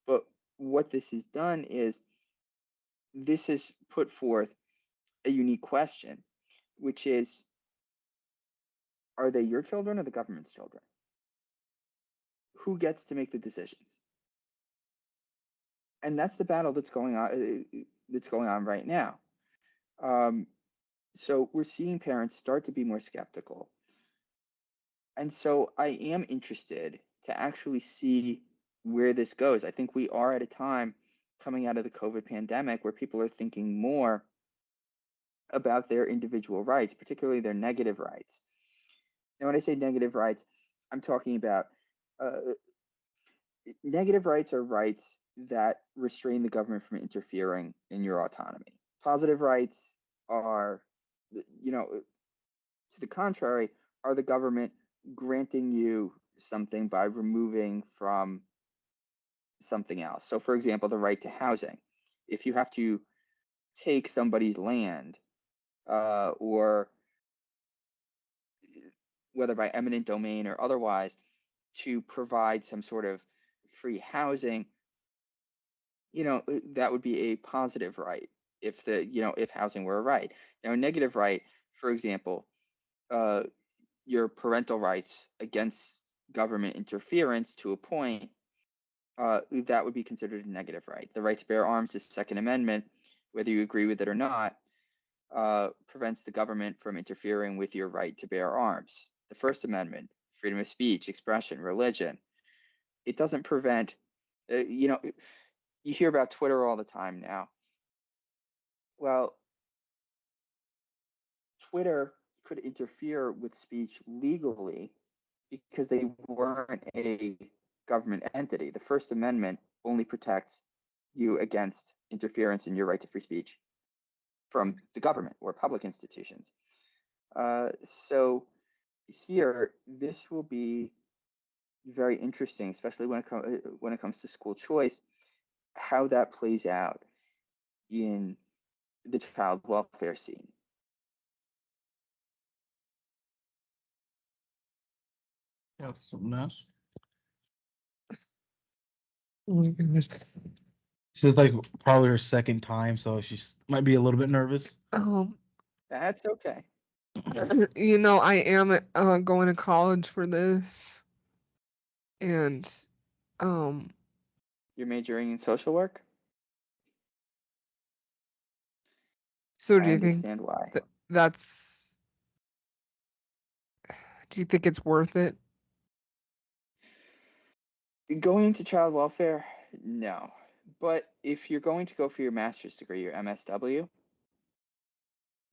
but what this has done is this has put forth a unique question, which is, are they your children or the government's children? Who gets to make the decisions? And that's the battle that's going on. That's going on right now. So we're seeing parents start to be more skeptical. And so I am interested to actually see where this goes. I think we are at a time coming out of the COVID pandemic where people are thinking more about their individual rights, particularly their negative rights. Now, when I say negative rights, I'm talking about uh, negative rights are rights that restrain the government from interfering in your autonomy. Positive rights are, to the contrary, are the government granting you something by removing from something else. So, for example, the right to housing. If you have to take somebody's land, or whether by eminent domain or otherwise, to provide some sort of free housing, that would be a positive right. if if housing were a right. Now, a negative right, for example, your parental rights against government interference to a point, that would be considered a negative right. The right to bear arms, the Second Amendment, whether you agree with it or not, prevents the government from interfering with your right to bear arms. The First Amendment, freedom of speech, expression, religion, it doesn't prevent, you hear about Twitter all the time now. Well, Twitter could interfere with speech legally because they weren't a government entity. The First Amendment only protects you against interference in your right to free speech from the government or public institutions. So here, this will be very interesting, especially when it comes to school choice, how that plays out in the child welfare scene. Yeah, something else. Oh my goodness. This is like probably her second time, so she might be a little bit nervous. That's okay. I am going to college for this, and You're majoring in social work? so I do you think understand why. that's? Do you think it's worth it? Going into child welfare, no. But if you're going to go for your master's degree, your MSW,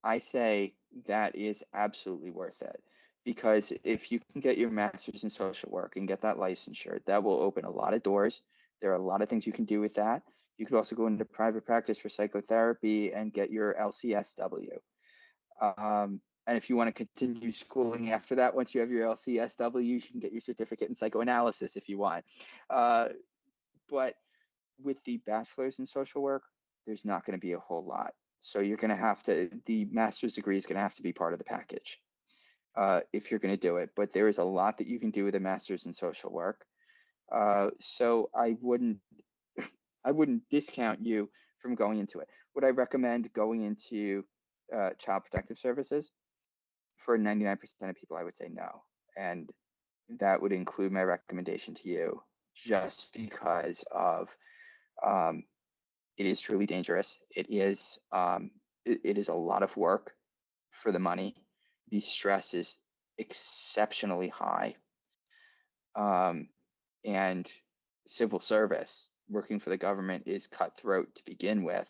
I say that is absolutely worth it. Because if you can get your master's in social work and get that licensure, that will open a lot of doors. There are a lot of things you can do with that. You could also go into private practice for psychotherapy and get your LCSW. And if you want to continue schooling after that, once you have your LCSW, you can get your certificate in psychoanalysis if you want. But with the bachelor's in social work, there's not going to be a whole lot. So you're going to have to, the master's degree is going to have to be part of the package if you're going to do it. But there is a lot that you can do with a master's in social work. So I wouldn't discount you from going into it. Would I recommend going into child protective services? For 99% of people, I would say no. And that would include my recommendation to you just because of it is truly dangerous. It is a lot of work for the money. The stress is exceptionally high. And civil service, working for the government, is cutthroat to begin with.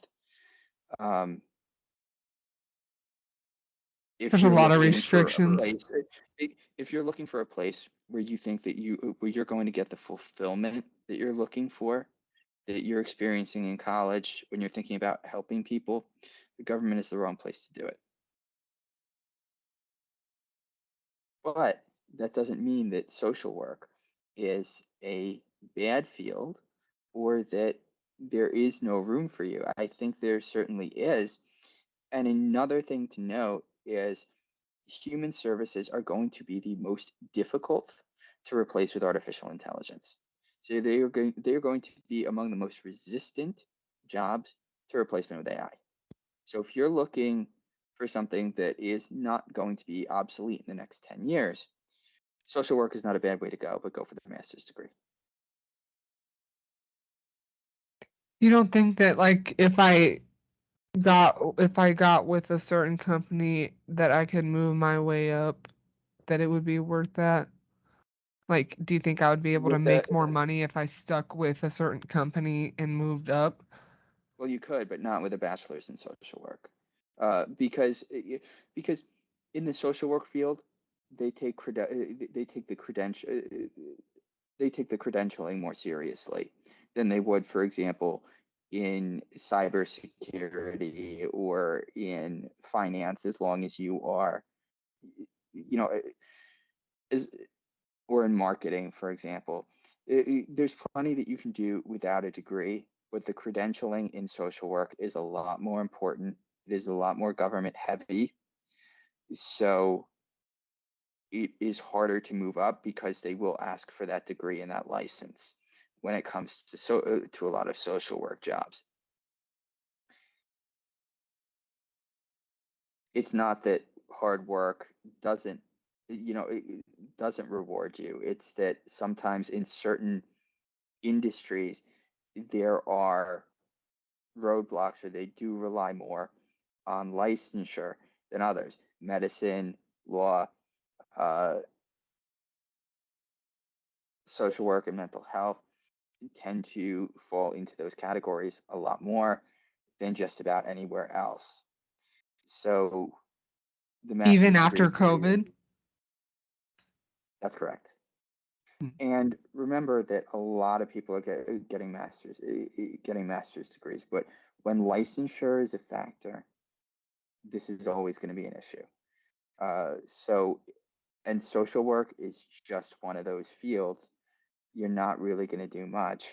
If There's a you're lot of looking for a restrictions. place, if you're looking for a place where you think that where you're going to get the fulfillment that you're looking for, that you're experiencing in college when you're thinking about helping people, the government is the wrong place to do it. But that doesn't mean that social work is a bad field or that there is no room for you. I think there certainly is. And another thing to note is human services are going to be the most difficult to replace with artificial intelligence. So they are going to be among the most resistant jobs to replacement with AI. So if you're looking for something that is not going to be obsolete in the next 10 years, social work is not a bad way to go, but go for the master's degree. You don't think that like if I got with a certain company that I could move my way up, that it would be worth that? Like, do you think I would be able to With that, make more money if I stuck with a certain company and moved up? well, you could, but not with a bachelor's in social work, because in the social work field, they take they take the they take the credentialing more seriously than they would, for example, in cybersecurity or in finance, as long as you are, you know, as or in marketing, for example. There's plenty that you can do without a degree, but the credentialing in social work is a lot more important. It is a lot more government heavy. So it is harder to move up because they will ask for that degree and that license when it comes to to a lot of social work jobs. It's not that hard work doesn't, it doesn't reward you. It's that sometimes in certain industries, there are roadblocks, or they do rely more on licensure than others. Medicine, law, uh, social work, and mental health tend to fall into those categories a lot more than just about anywhere else. So the Even master's degree after is really COVID? that's correct. Hmm. And remember that a lot of people are getting master's degrees, but when licensure is a factor, this is always going to be an issue. And social work is just one of those fields. You're not really going to do much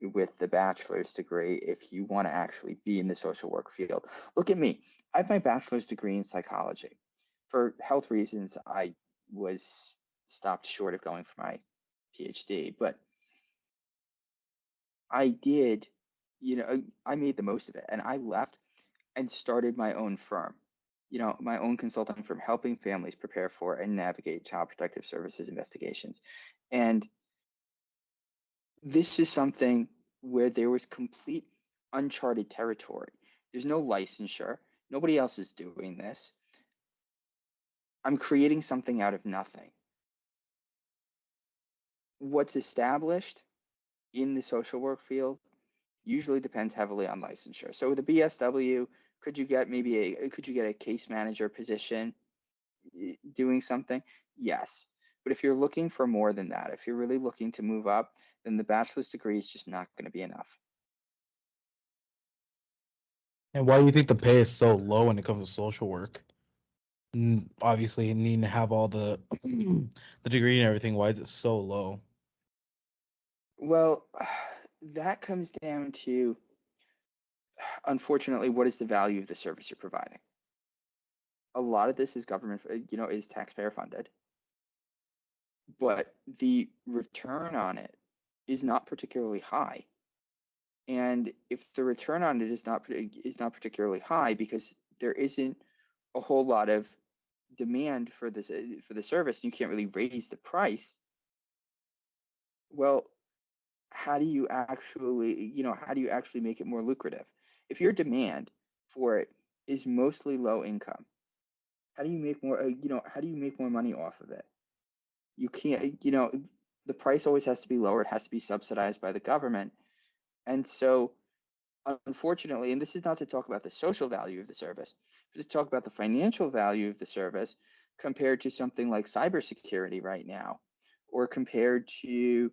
with the bachelor's degree if you want to actually be in the social work field. Look at me. I have my bachelor's degree in psychology. For health reasons, I was stopped short of going for my PhD, but I did, I made the most of it, and I left and started my own firm, my own consulting firm, helping families prepare for and navigate child protective services investigations. And this is something where there was complete uncharted territory. There's no licensure. Nobody else is doing this. I'm creating something out of nothing. What's established in the social work field usually depends heavily on licensure. So with a BSW, could you get a case manager position doing something? Yes. But if you're looking for more than that, if you're really looking to move up, then the bachelor's degree is just not going to be enough. And why do you think the pay is so low when it comes to social work? Obviously, needing to have all the the degree and everything. Why is it so low? Well, that comes down to, unfortunately, what is the value of the service you're providing? A lot of this is government, is taxpayer funded, but the return on it is not particularly high. And if the return on it is not particularly high because there isn't a whole lot of demand for this for the service, and you can't really raise the price. Well, how do you actually make it more lucrative? If your demand for it is mostly low income, how do you make more how do you make more money off of it? You can't, the price always has to be lower. It has to be subsidized by the government. And so, unfortunately, and this is not to talk about the social value of the service, but to talk about the financial value of the service compared to something like cybersecurity right now, or compared to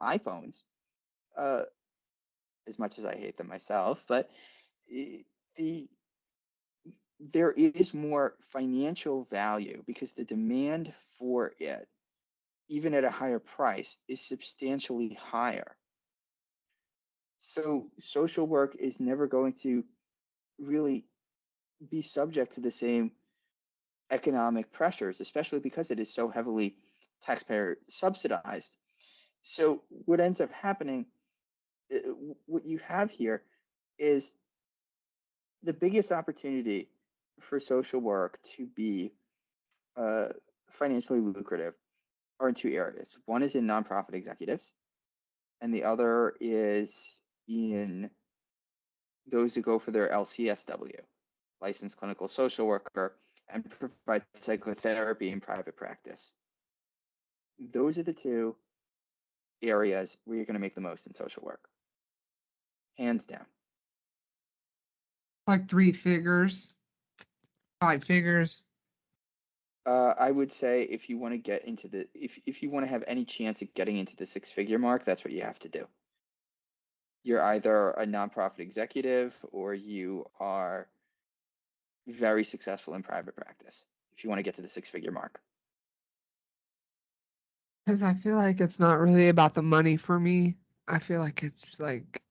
iPhones. Uh, as much as I hate them myself, but the there is more financial value because the demand for it, even at a higher price, is substantially higher. So social work is never going to really be subject to the same economic pressures, especially because it is so heavily taxpayer subsidized. So what ends up happening, what you have here is the biggest opportunity for social work to be uh, financially lucrative are in two areas. One is in nonprofit executives, and the other is in those who go for their LCSW, licensed clinical social worker, and provide psychotherapy in private practice. Those are the two areas where you're going to make the most in social work, hands down. Like 3 figures, 5 figures. I would say if you want to get into if you want to have any chance of getting into the six-figure mark, that's what you have to do. You're either a nonprofit executive or you are very successful in private practice if you want to get to the six-figure mark. Because I feel like it's not really about the money for me. I feel like it's like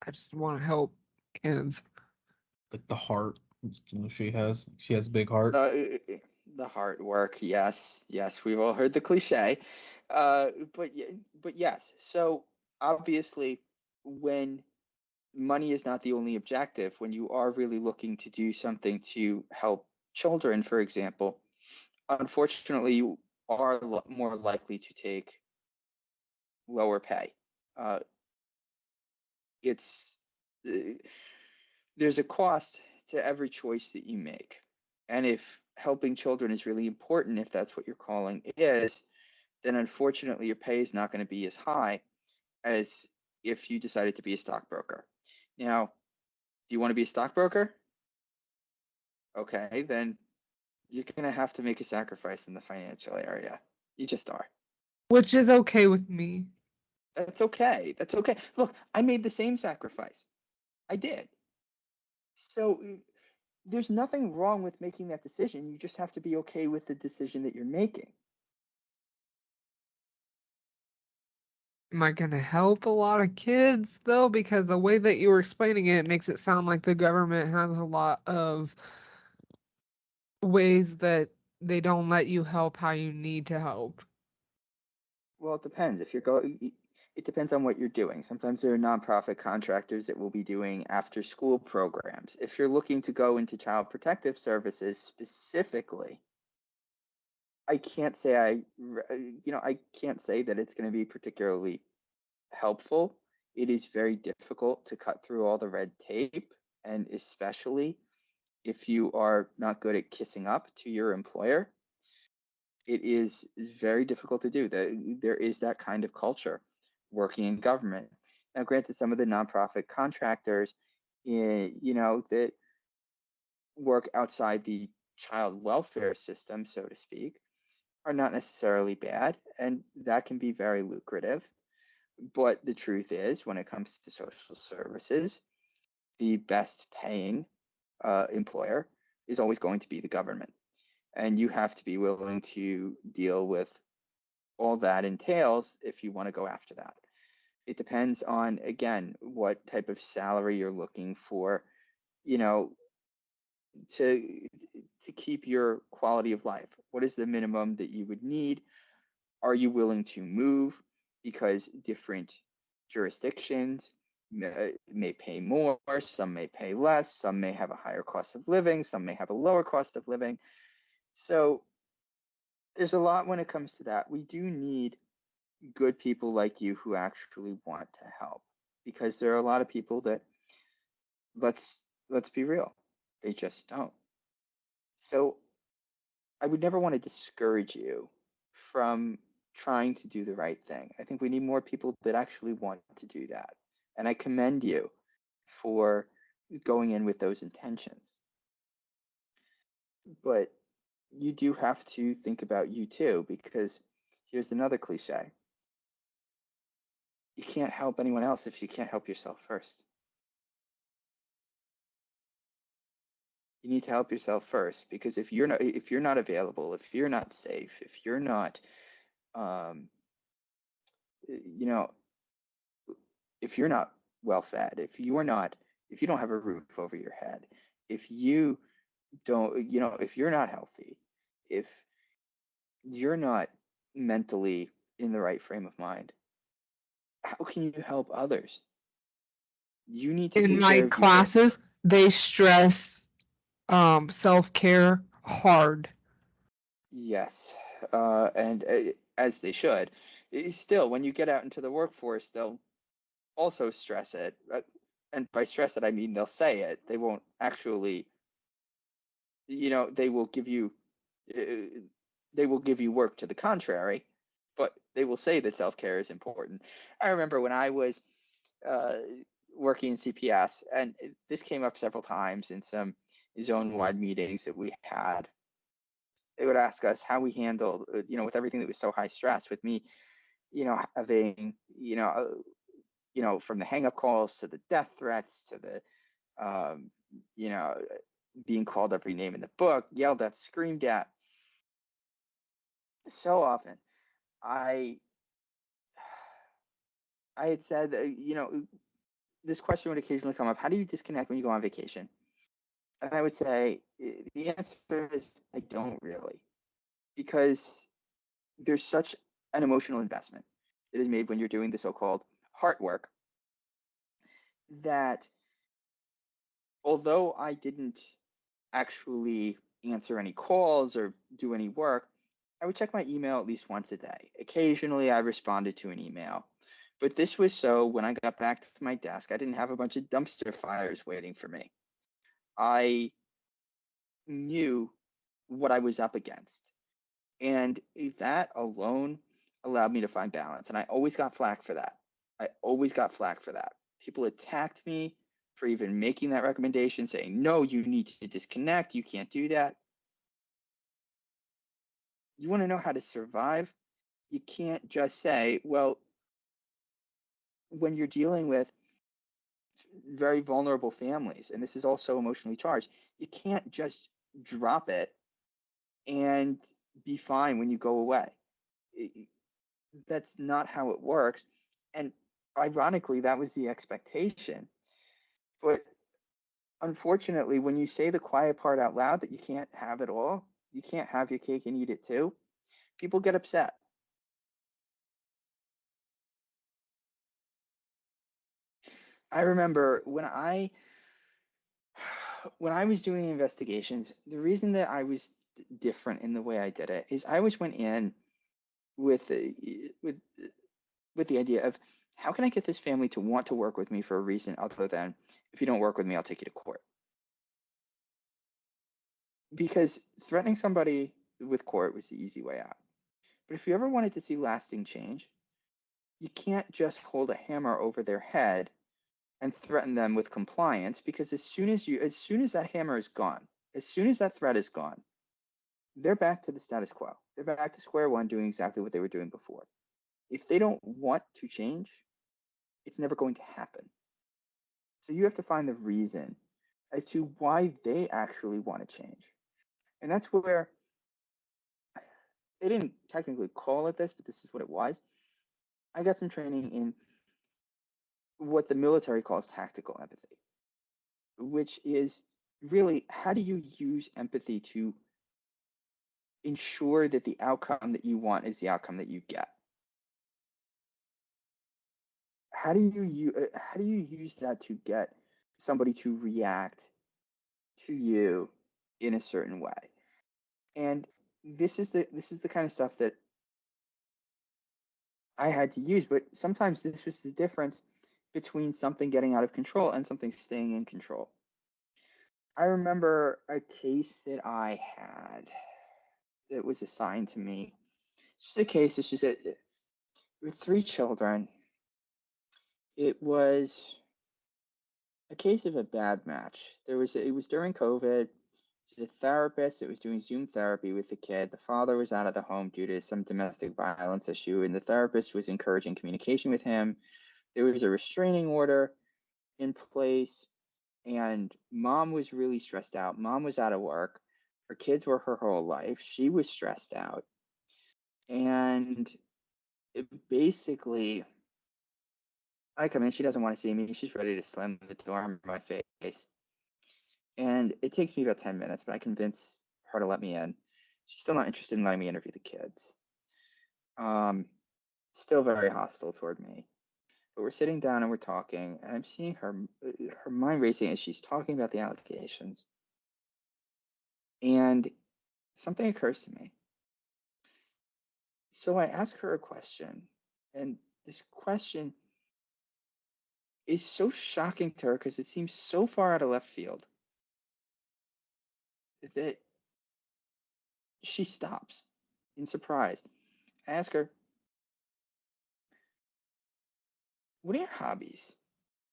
I just want to help kids. Like the heart she has. She has big heart. The hard work, yes, yes, we've all heard the cliche, but yes. So obviously, when money is not the only objective. When you are really looking to do something to help children, for example, unfortunately, you are more likely to take lower pay. Uh, it's there's a cost to every choice that you make. And if helping children is really important, if that's what your calling is, then unfortunately your pay is not going to be as high as if you decided to be a stockbroker. Now, do you want to be a stockbroker? Okay, then you're going to have to make a sacrifice in the financial area. You just are. Which is okay with me. That's okay. That's okay. Look, I made the same sacrifice. I did. So there's nothing wrong with making that decision. You just have to be okay with the decision that you're making. Am I gonna help a lot of kids though? Because the way that you were explaining it makes it sound like the government has a lot of ways that they don't let you help how you need to help. Well, it depends. If you're going, it depends on what you're doing. Sometimes there are nonprofit contractors that will be doing after school programs. If you're looking to go into child protective services specifically, I can't say I can't say that it's going to be particularly helpful. It is very difficult to cut through all the red tape, and especially if you are not good at kissing up to your employer, it is very difficult to do. There is that kind of culture working in government. Now, granted, some of the nonprofit contractors, that work outside the child welfare system, so to speak, are not necessarily bad, and that can be very lucrative. But the truth is, when it comes to social services, the best paying employer is always going to be the government. And you have to be willing to deal with all that entails if you want to go after that. It depends on, again, what type of salary you're looking for, you know, to keep your quality of life. What is the minimum that you would need? Are you willing to move? Because different jurisdictions may pay more, some may pay less, some may have a higher cost of living, some may have a lower cost of living. So there's a lot when it comes to that. We do need good people like you who actually want to help, because there are a lot of people that, let's be real, they just don't. So I would never want to discourage you from trying to do the right thing. I think we need more people that actually want to do that. And I commend you for going in with those intentions. But you do have to think about you too, because here's another cliche: you can't help anyone else if you can't help yourself first. You need to help yourself first, because if you're not available, if you're not safe, if you're not um, you know if you're not well fed, if you don't have a roof over your head, if you don't, if you're not healthy, if you're not mentally in the right frame of mind, how can you help others? You need to In take my care of you. classes, they stress self-care hard. Yes, and as they should. Still, when you get out into the workforce, they'll also stress it. And by stress it, I mean they'll say it. They won't actually, they will give you, uh, work to the contrary, but they will say that self-care is important. I remember when I was uh, working in CPS, and this came up several times in some zone-wide meetings that we had. They would ask us how we handled, with everything that was so high stress. With me, having, from the hang-up calls to the death threats to the, you know, being called every name in the book, yelled at, screamed at. So often, I I had said, this question would occasionally come up: how do you disconnect when you go on vacation? And I would say the answer is I don't really, because there's such an emotional investment that is made when you're doing the so-called heart work that although I didn't actually answer any calls or do any work, I would check my email at least once a day. Occasionally, I responded to an email. But this was so when I got back to my desk, I didn't have a bunch of dumpster fires waiting for me. I knew what I was up against. And that alone allowed me to find balance. And I always got flack for that. I always got flack for that. People attacked me for even making that recommendation, saying, no, you need to disconnect. You can't do that. You want to know how to survive? You can't just say, well, when you're dealing with very vulnerable families, and this is also emotionally charged, you can't just drop it and be fine when you go away. That's not how it works. And ironically, that was the expectation. But unfortunately, when you say the quiet part out loud that you can't have it all, you can't have your cake and eat it too, people get upset. I remember when I was doing investigations, the reason that I was different in the way I did it is I always went in with with with the idea of how can I get this family to want to work with me for a reason other than if you don't work with me, I'll take you to court. Because threatening somebody with court was the easy way out. But if you ever wanted to see lasting change, you can't just hold a hammer over their head and threaten them with compliance because as soon as that hammer is gone, as soon as that threat is gone, they're back to the status quo. They're back to square one doing exactly what they were doing before. If they don't want to change, it's never going to happen. So you have to find the reason as to why they actually want to change. And that's where they didn't technically call it this, but this is what it was. I got some training in what the military calls tactical empathy, which is really how do you use empathy to ensure that the outcome that you want is the outcome that you get? How do you use that to get somebody to react to you in a certain way? And this is the kind of stuff that I had to use, but sometimes this was the difference between something getting out of control and something staying in control. I remember a case that I had that was assigned to me. It's just a case, it's just with three children. It was a case of a bad match. It was during COVID. The therapist that was doing Zoom therapy with the kid. The father was out of the home due to some domestic violence issue, and the therapist was encouraging communication with him. There was a restraining order in place, and mom was really stressed out. Mom was out of work. Her kids were her whole life. She was stressed out. And it basically, I come in, she doesn't want to see me. She's ready to slam the door in my face. And it takes me about 10 minutes, but I convince her to let me in. She's still not interested in letting me interview the kids. Still very hostile toward me. But we're sitting down and we're talking, and I'm seeing her mind racing as she's talking about the allegations. And something occurs to me. So I ask her a question, and this question is so shocking to her because it seems so far out of left field that she stops in surprise. I ask her, what are your hobbies?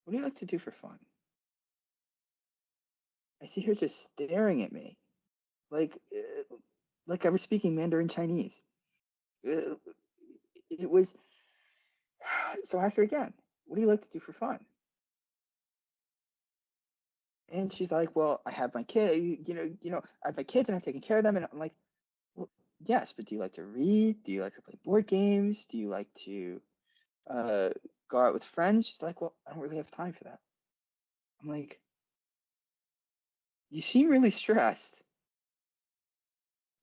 What do you like to do for fun? I see her just staring at me like like I was speaking Mandarin Chinese. It was so I asked her again, what do you like to do for fun? And she's like, well, I have my kid, I have my kids and I'm taking care of them. And I'm like, well, yes, but do you like to read? Do you like to play board games? Do you like to uh, go out with friends? She's like, well, I don't really have time for that. I'm like, you seem really stressed.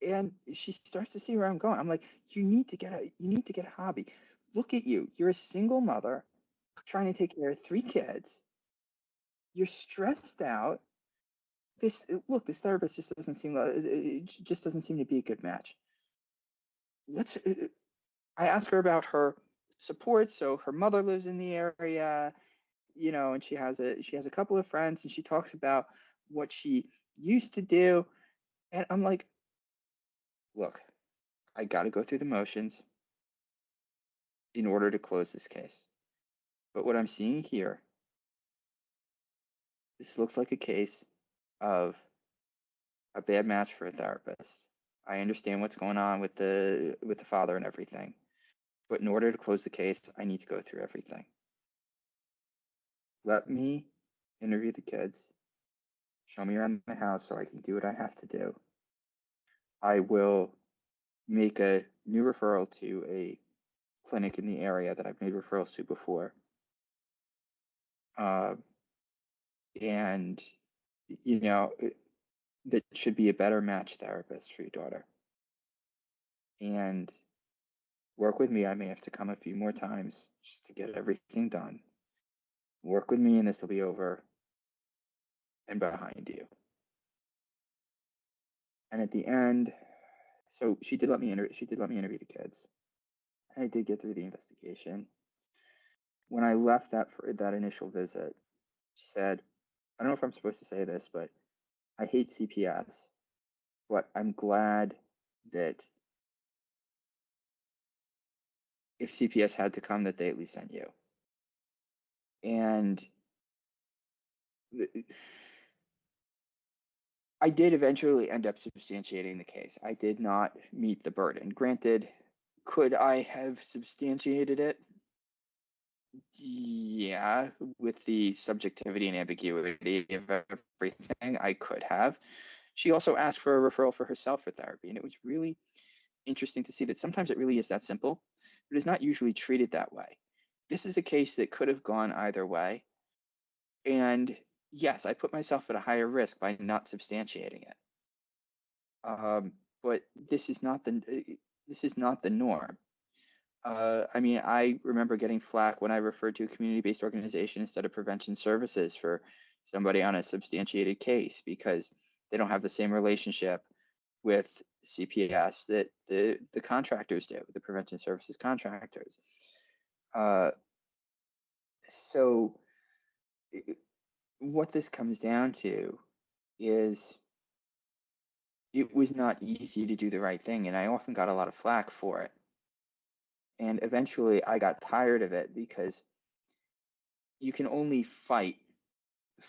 And she starts to see where I'm going. I'm like, you need to get a hobby. Look at you. You're a single mother trying to take care of three kids. You're stressed out. This therapist just doesn't seem it just doesn't seem to be a good match. I ask her about her support. So her mother lives in the area, and she has a couple of friends, and she talks about what she used to do, and I'm like, look, I got to go through the motions in order to close this case. But what I'm seeing here, this looks like a case of a bad match for a therapist. I understand what's going on with the father and everything, but in order to close the case, I need to go through everything. Let me interview the kids. Show me around the house so I can do what I have to do. I will make a new referral to a clinic in the area that I've made referrals to before. And, that should be a better match therapist for your daughter. And work with me. I may have to come a few more times just to get everything done. Work with me and this will be over and behind you. And at the end, so she did let me interview the kids. I did get through the investigation. When I left that initial visit, she said, I don't know if I'm supposed to say this, but I hate CPS, but I'm glad that if CPS had to come, that they at least sent you. And I did eventually end up substantiating the case. I did not meet the burden. Granted, could I have substantiated it? Yeah, with the subjectivity and ambiguity of everything, I could have. She also asked for a referral for herself for therapy, and it was really interesting to see that sometimes it really is that simple, but it's not usually treated that way. This is a case that could have gone either way, and yes, I put myself at a higher risk by not substantiating it. But this is not the norm. I mean, I remember getting flack when I referred to a community-based organization instead of prevention services for somebody on a substantiated case because they don't have the same relationship with CPS that the contractors do, the prevention services contractors. So what this comes down to is it was not easy to do the right thing, and I often got a lot of flack for it. And eventually I got tired of it because you can only fight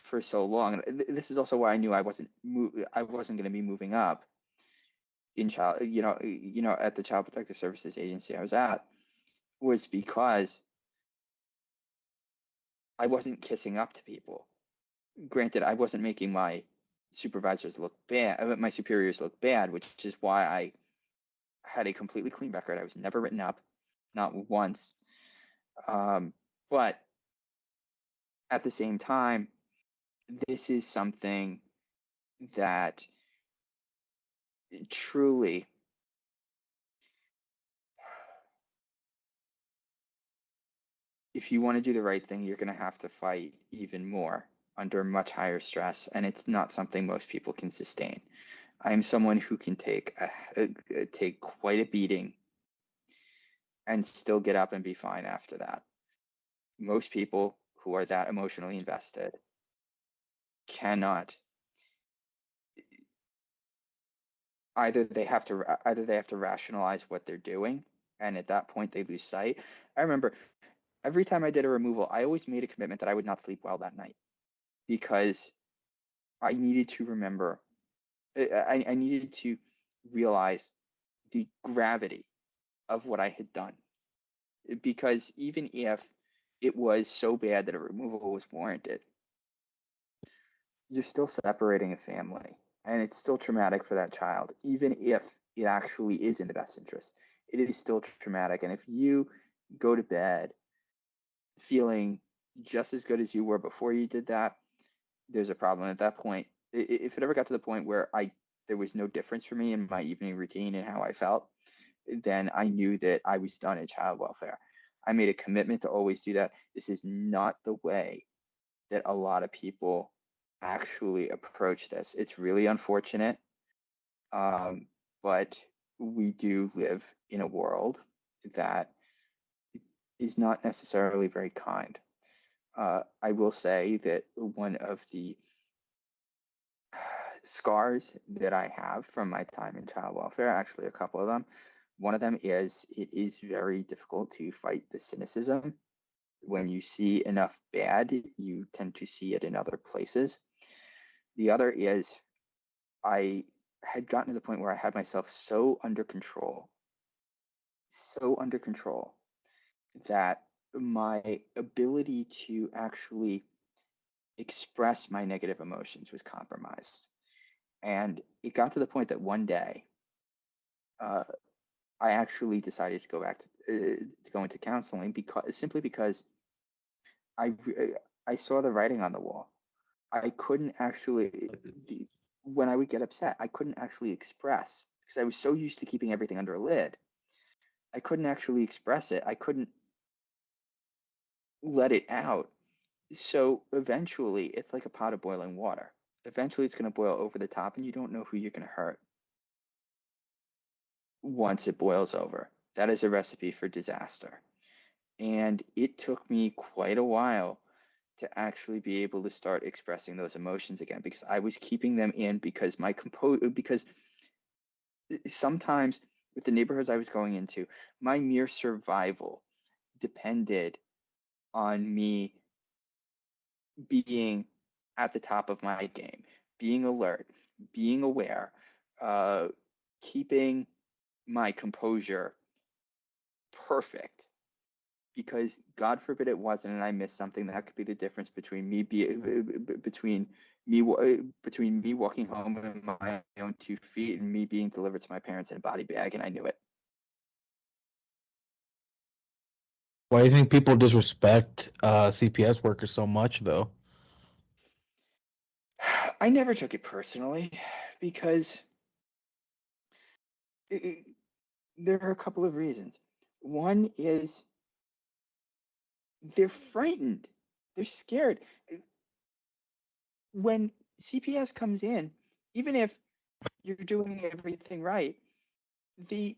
for so long. And this is also why I knew I wasn't going to be moving up in at the Child Protective Services agency I was at, was because I wasn't kissing up to people. Granted, I wasn't making my supervisors look bad, my superiors look bad, which is why I had a completely clean record. I was never written up, not once. But at the same time, this is something that truly if you want to do the right thing, you're going to have to fight even more under much higher stress, and it's not something most people can sustain. I am someone who can take quite a beating and still get up and be fine after that. Most people who are that emotionally invested cannot. Either they have to rationalize what they're doing, and at that point they lose sight. I remember every time I did a removal, I always made a commitment that I would not sleep well that night because I needed to remember, I needed to realize the gravity of what I had done. Because even if it was so bad that a removal was warranted, you're still separating a family, and it's still traumatic for that child, even if it actually is in the best interest. It is still traumatic, and if you go to bed feeling just as good as you were before you did that, there's a problem at that point. If it ever got to the point where there was no difference for me in my evening routine and how I felt, then I knew that I was done in child welfare. I made a commitment to always do that. This is not the way that a lot of people actually approach this. It's really unfortunate, but we do live in a world that is not necessarily very kind. I will say that one of the scars that I have from my time in child welfare, actually a couple of them, one of them is it is very difficult to fight the cynicism. When you see enough bad, you tend to see it in other places. The other is I had gotten to the point where I had myself so under control that my ability to actually express my negative emotions was compromised. And it got to the point that one day uh, I actually decided to go back to go into counseling because I I saw the writing on the wall. I couldn't actually when I would get upset, I couldn't actually express because I was so used to keeping everything under a lid. I couldn't actually express it. I couldn't let it out. So eventually, it's like a pot of boiling water. Eventually, it's going to boil over the top, and you don't know who you're going to hurt once it boils over. That is a recipe for disaster. And it took me quite a while to actually be able to start expressing those emotions again because I was keeping them in because because sometimes with the neighborhoods I was going into, my mere survival depended on me being at the top of my game, being alert, being aware, uh, keeping my composure perfect. Because God forbid it wasn't, and I missed something, that could be the difference between between me walking home in my own 2 feet and me being delivered to my parents in a body bag, and I knew it. Why do you think people disrespect CPS workers so much, though? I never took it personally because there are a couple of reasons. One is they're frightened, they're scared. When CPS comes in, even if you're doing everything right, the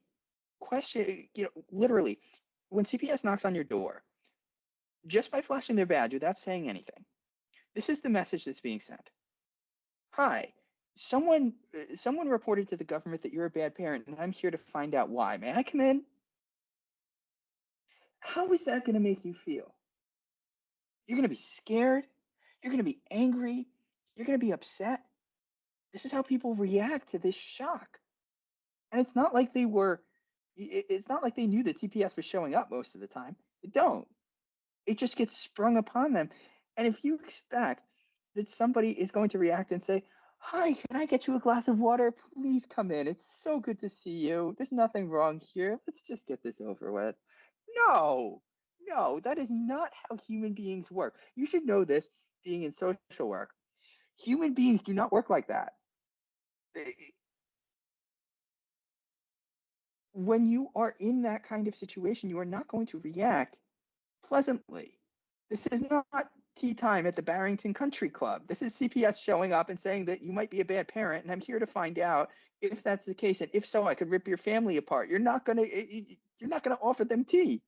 question, literally, when CPS knocks on your door, just by flashing their badge without saying anything, this is the message that's being sent. Hi, someone reported to the government that you're a bad parent, and I'm here to find out why. May I come in? How is that going to make you feel? You're going to be scared. You're going to be angry. You're going to be upset. This is how people react to this shock. And it's not like it's not like they knew that CPS was showing up most of the time. They don't. It just gets sprung upon them. And if you expect that somebody is going to react and say, "Hi, can I get you a glass of water? Please come in. It's so good to see you. There's nothing wrong here. Let's just get this over with." No, no, that is not how human beings work. You should know this being in social work. Human beings do not work like that. When you are in that kind of situation, you are not going to react pleasantly. This is not tea time at the Barrington Country Club. This is CPS showing up and saying that you might be a bad parent, and I'm here to find out if that's the case, and if so, I could rip your family apart. You're not gonna offer them tea.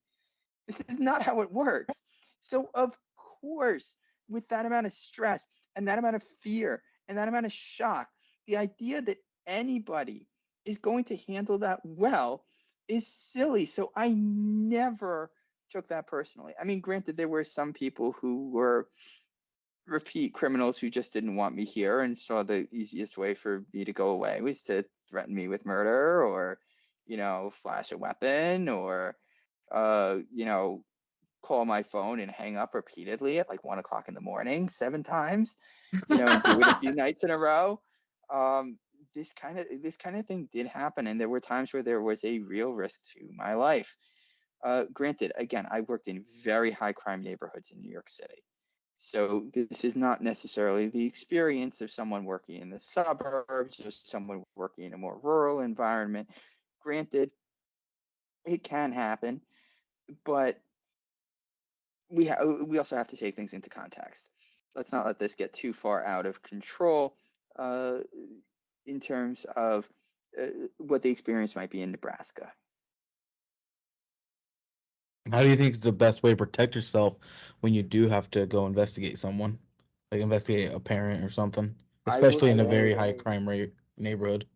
This is not how it works. So of course, with that amount of stress and that amount of fear and that amount of shock, the idea that anybody is going to handle that well is silly. So I never took that personally. I mean, granted, there were some people who were repeat criminals who just didn't want me here and saw the easiest way for me to go away was to threaten me with murder or, flash a weapon or, call my phone and hang up repeatedly at like 1 o'clock in the morning, 7 times, and do it a few nights in a row. This kind of thing did happen, and there were times where there was a real risk to my life. Granted, again, I worked in very high crime neighborhoods in New York City. So this is not necessarily the experience of someone working in the suburbs or someone working in a more rural environment. Granted, it can happen, but we also have to take things into context. let's not let this get too far out of control in terms of what the experience might be in Nebraska. How do you think is the best way to protect yourself when you do have to go investigate someone, like investigate a parent or something, I will especially in a very say, high crime rate neighborhood?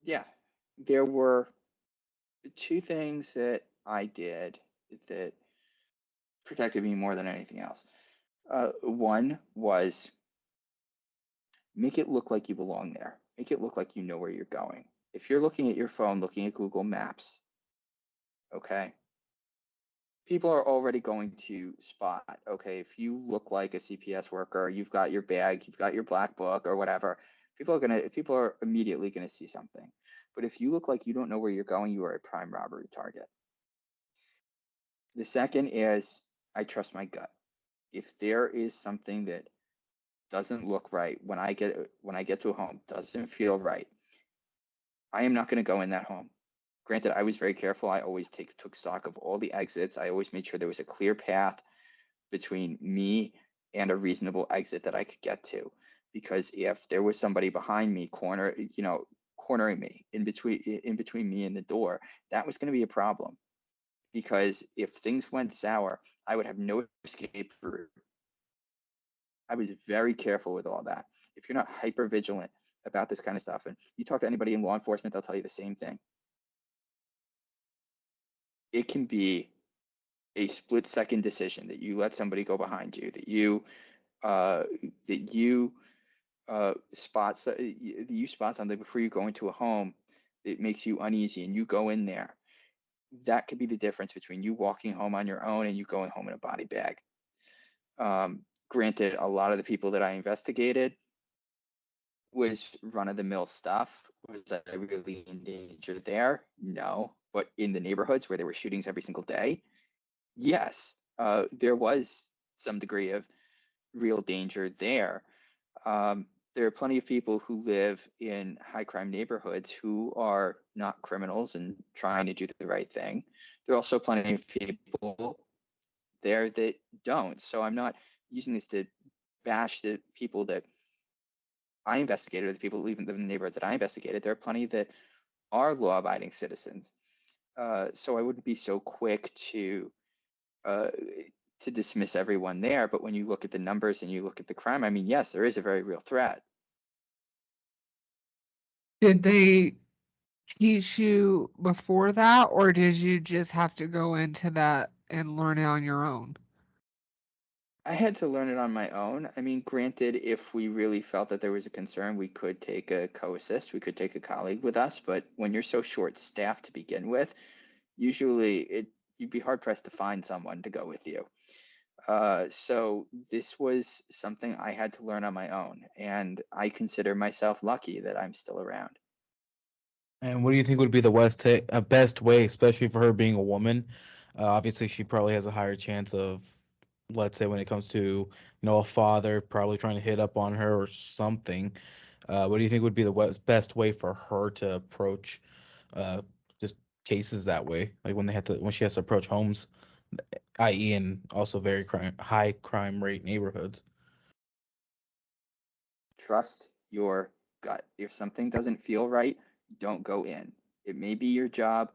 yeah, there were two things that I did that protected me more than anything else. One was make it look like you belong there. Make it look like you know where you're going. If you're looking at your phone, looking at Google Maps, okay, people are already going to spot, okay, if you look like a CPS worker, you've got your bag, you've got your black book or whatever, people are immediately gonna see something. But if you look like you don't know where you're going, you are a prime robbery target. The second is I trust my gut. If there is something that doesn't look right when I get to a home, doesn't feel right, I am not going to go in that home. Granted, I was very careful. I always took stock of all the exits. I always made sure there was a clear path between me and a reasonable exit that I could get to. Because if there was somebody behind me, cornering me in between me and the door, that was going to be a problem. Because if things went sour, I would have no escape route. I was very careful with all that. If you're not hyper vigilant about this kind of stuff, and you talk to anybody in law enforcement, they'll tell you the same thing. It can be a split second decision that you let somebody go behind you, that you spot something before you go into a home that makes you uneasy, and you go in there. That could be the difference between you walking home on your own and you going home in a body bag. Granted, a lot of the people that I investigated was run-of-the-mill stuff. Was I really in danger there? No. But in the neighborhoods where there were shootings every single day, yes, there was some degree of real danger there. There are plenty of people who live in high crime neighborhoods who are not criminals and trying to do the right thing. There are also plenty of people there that don't. So I'm not using this to bash the people that I investigated, or the people who live in the neighborhoods that I investigated. There are plenty that are law-abiding citizens. So I wouldn't be so quick uh, to dismiss everyone there. But when you look at the numbers and you look at the crime, I mean, yes, there is a very real threat. Did they teach you before that, or did you just have to go into that and learn it on your own? I had to learn it on my own. I mean, granted, if we really felt that there was a concern, we could take a co-assist, we could take a colleague with us. But when you're so short-staffed to begin with, usually you'd be hard-pressed to find someone to go with you. So this was something I had to learn on my own, and I consider myself lucky that I'm still around. And what do you think would be the best way, especially for her being a woman? Obviously, she probably has a higher chance of, let's say, when it comes to, a father probably trying to hit up on her or something. What do you think would be the best way for her to approach uh, just cases that way? Like when she has to approach homes, i.e., in also very high crime rate neighborhoods. Trust your gut. If something doesn't feel right, don't go in. It may be your job.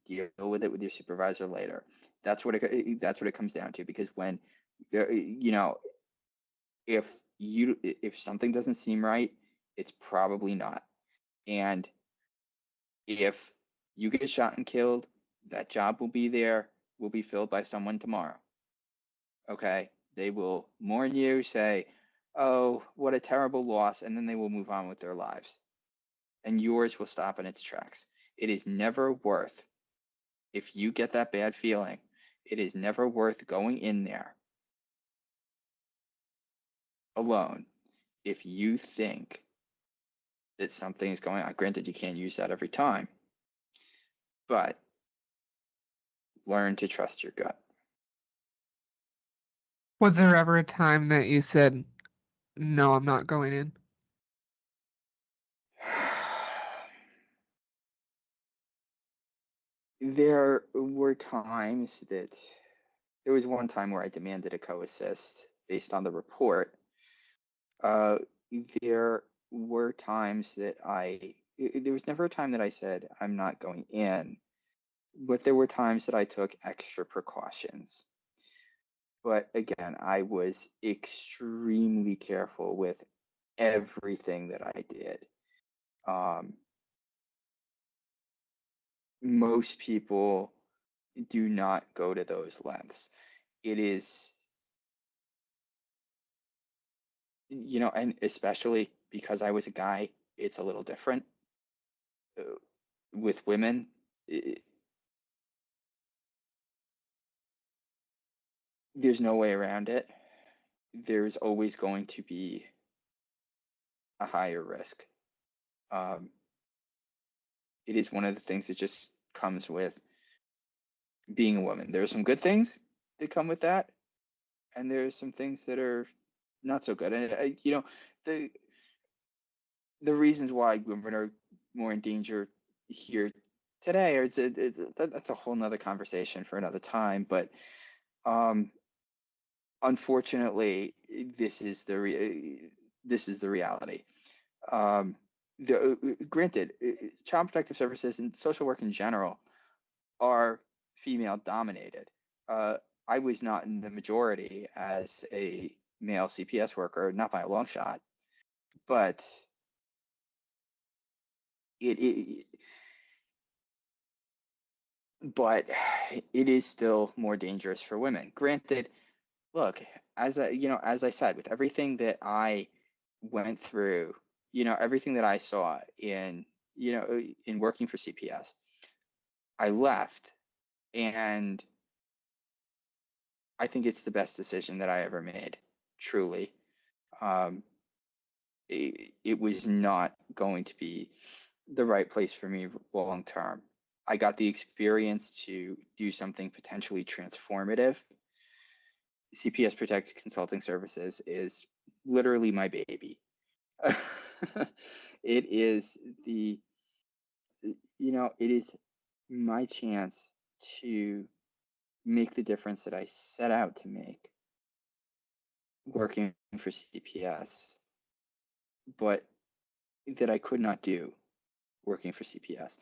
Deal with it with your supervisor later. That's what it comes down to. Because when you know if something doesn't seem right, it's probably not. And if you get shot and killed, that job will be filled by someone tomorrow. Okay? They will mourn you, say, "Oh, what a terrible loss," and then they will move on with their lives. And yours will stop in its tracks. It is never worth, if you get that bad feeling, it is never worth going in there alone if you think that something is going on. Granted, you can't use that every time, but learn to trust your gut. Was there ever a time that you said, no, I'm not going in? There were times that there was one time where I demanded a co-assist based on the report, Uh, there were times that there was never a time that I said I'm not going in, but there were times that I took extra precautions. But again, I was extremely careful with everything that I did. Um, most people do not go to those lengths. It is, and especially because I was a guy, it's a little different. With women, there's no way around it. There's always going to be a higher risk. Um, it is one of the things that just comes with being a woman. There are some good things that come with that, and there's some things that are not so good. And the the reasons why women are more in danger here today, or that's a whole nother conversation for another time. But um, unfortunately, this is the reality. Um, Granted, child protective services and social work in general are female dominated. I was not in the majority as a male CPS worker, not by a long shot, but it but it is still more dangerous for women. Granted, look, as I said, with everything that I went through, everything that I saw in working for CPS, I left, and I think it's the best decision that I ever made, truly. Um, it was not going to be the right place for me long term. I got the experience to do something potentially transformative. CPS Protect Consulting Services is literally my baby. It is the, it is my chance to make the difference that I set out to make working for CPS, but that I could not do working for CPS.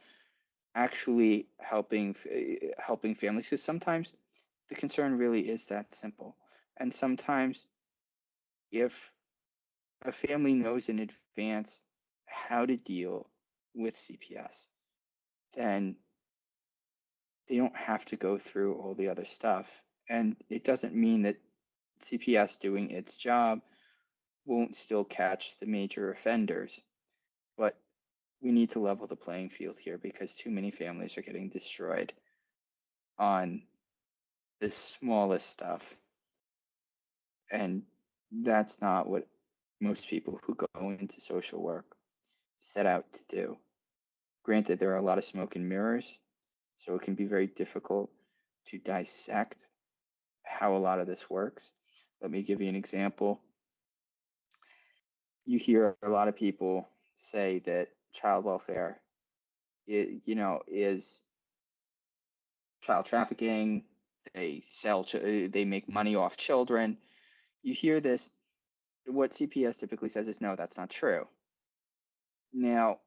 Actually helping families, because sometimes the concern really is that simple. And sometimes if a family knows in advance how to deal with CPS, then they don't have to go through all the other stuff. And it doesn't mean that CPS doing its job won't still catch the major offenders, but we need to level the playing field here because too many families are getting destroyed on the smallest stuff. And that's not what most people who go into social work set out to do. Granted, there are a lot of smoke and mirrors, so it can be very difficult to dissect how a lot of this works. Let me give you an example. You hear a lot of people say that child welfare, is child trafficking. They make money off children. You hear this. What CPS typically says is no, that's not true. Now,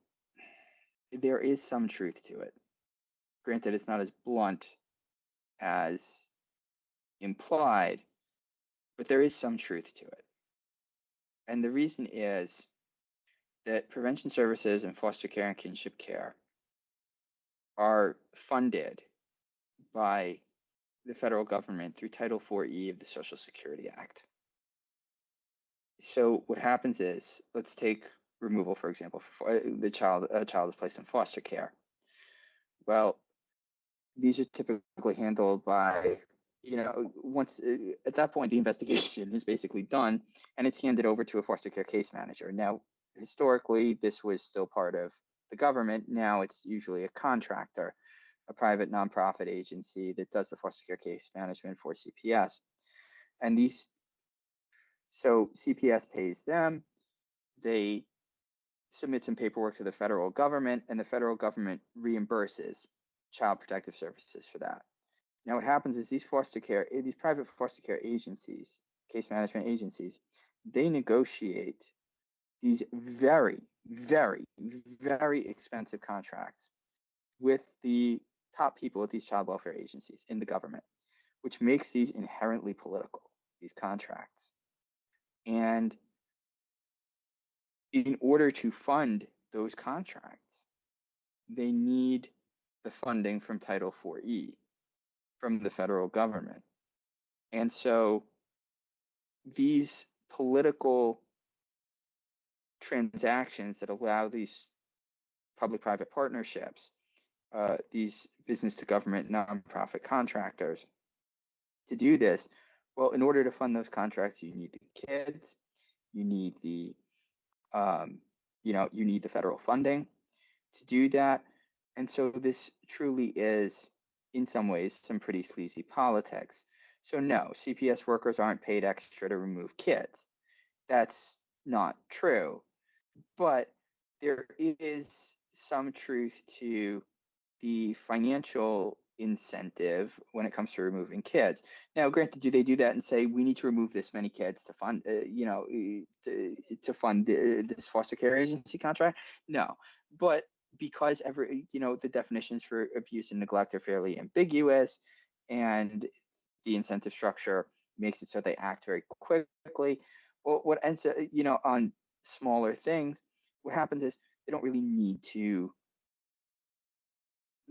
there is some truth to it. Granted, it's not as blunt as implied, but there is some truth to it. And the reason is that prevention services and foster care and kinship care are funded by the federal government through Title 4E of the Social Security Act. So what happens is, let's take removal, for example. A child is placed in foster care. Well, these are typically handled by, once at that point, the investigation is basically done and it's handed over to a foster care case manager. Now, historically, this was still part of the government. Now it's usually a contractor, a private nonprofit agency that does the foster care case management for CPS. And so CPS pays them, they submit some paperwork to the federal government, and the federal government reimburses Child Protective Services for that. Now, what happens is these private foster care agencies, case management agencies, they negotiate these very, very, very expensive contracts with the top people at these child welfare agencies in the government, which makes these inherently political, these contracts. And in order to fund those contracts, they need the funding from Title 4E from the federal government. And so these political transactions that allow these public-private partnerships, these business-to-government nonprofit contractors to do this, well, in order to fund those contracts, you need the kids, you need the, you need the federal funding to do that. And so this truly is, in some ways, some pretty sleazy politics. So no, CPS workers aren't paid extra to remove kids. That's not true. But there is some truth to the financial incentive when it comes to removing kids. Now, granted, do they do that and say we need to remove this many kids to fund, to fund this foster care agency contract? No, but because the definitions for abuse and neglect are fairly ambiguous, and the incentive structure makes it so they act very quickly. Well, what ends up, on smaller things, what happens is they don't really need to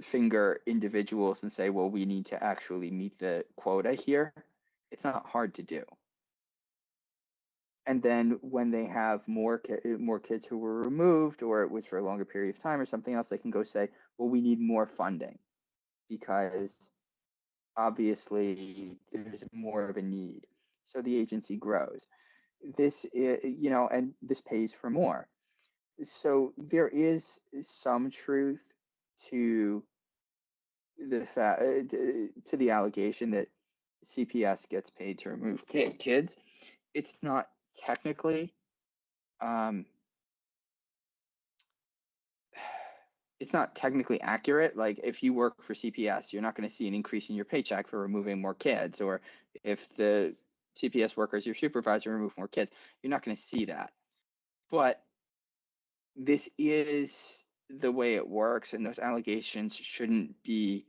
finger individuals and say, well, we need to actually meet the quota here. It's not hard to do. And then when they have more kids who were removed, or it was for a longer period of time or something else, they can go say, well, we need more funding because obviously there's more of a need. So the agency grows. This is, and this pays for more. So there is some truth to the to the allegation that CPS gets paid to remove kids. It's not technically it's not technically accurate. Like if you work for CPS, you're not going to see an increase in your paycheck for removing more kids, or if the CPS worker is your supervisor remove more kids, you're not going to see that. But this is the way it works, and those allegations shouldn't be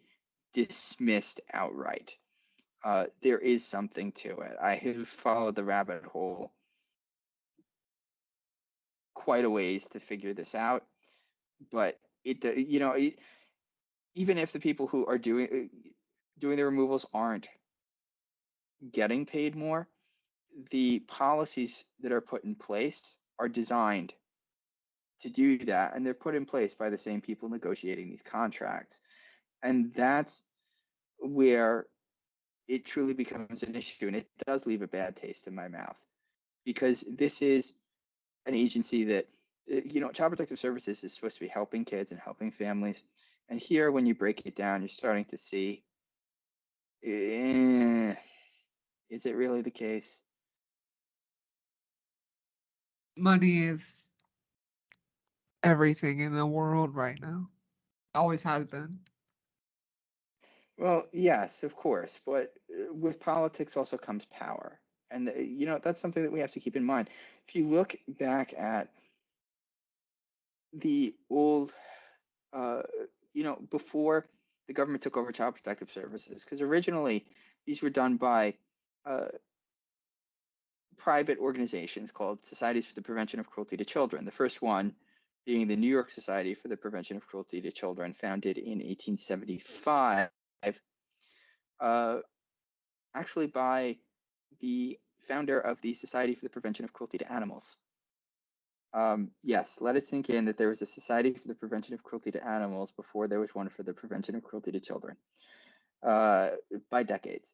dismissed outright. There is something to it. I have followed the rabbit hole quite a ways to figure this out, but even if the people who are doing the removals aren't getting paid more, the policies that are put in place are designed to do that, and they're put in place by the same people negotiating these contracts. And that's where it truly becomes an issue, and it does leave a bad taste in my mouth, because this is an agency that, Child Protective Services is supposed to be helping kids and helping families. And here, when you break it down, you're starting to see, is it really the case? Money is everything in the world right now. Always has been. Well, yes, of course, but with politics also comes power. And, that's something that we have to keep in mind. If you look back at the old, before the government took over Child Protective Services, because originally these were done by private organizations called Societies for the Prevention of Cruelty to Children. The first one being the New York Society for the Prevention of Cruelty to Children, founded in 1875, actually by the founder of the Society for the Prevention of Cruelty to Animals. Yes, let it sink in that there was a Society for the Prevention of Cruelty to Animals before there was one for the Prevention of Cruelty to Children, by decades.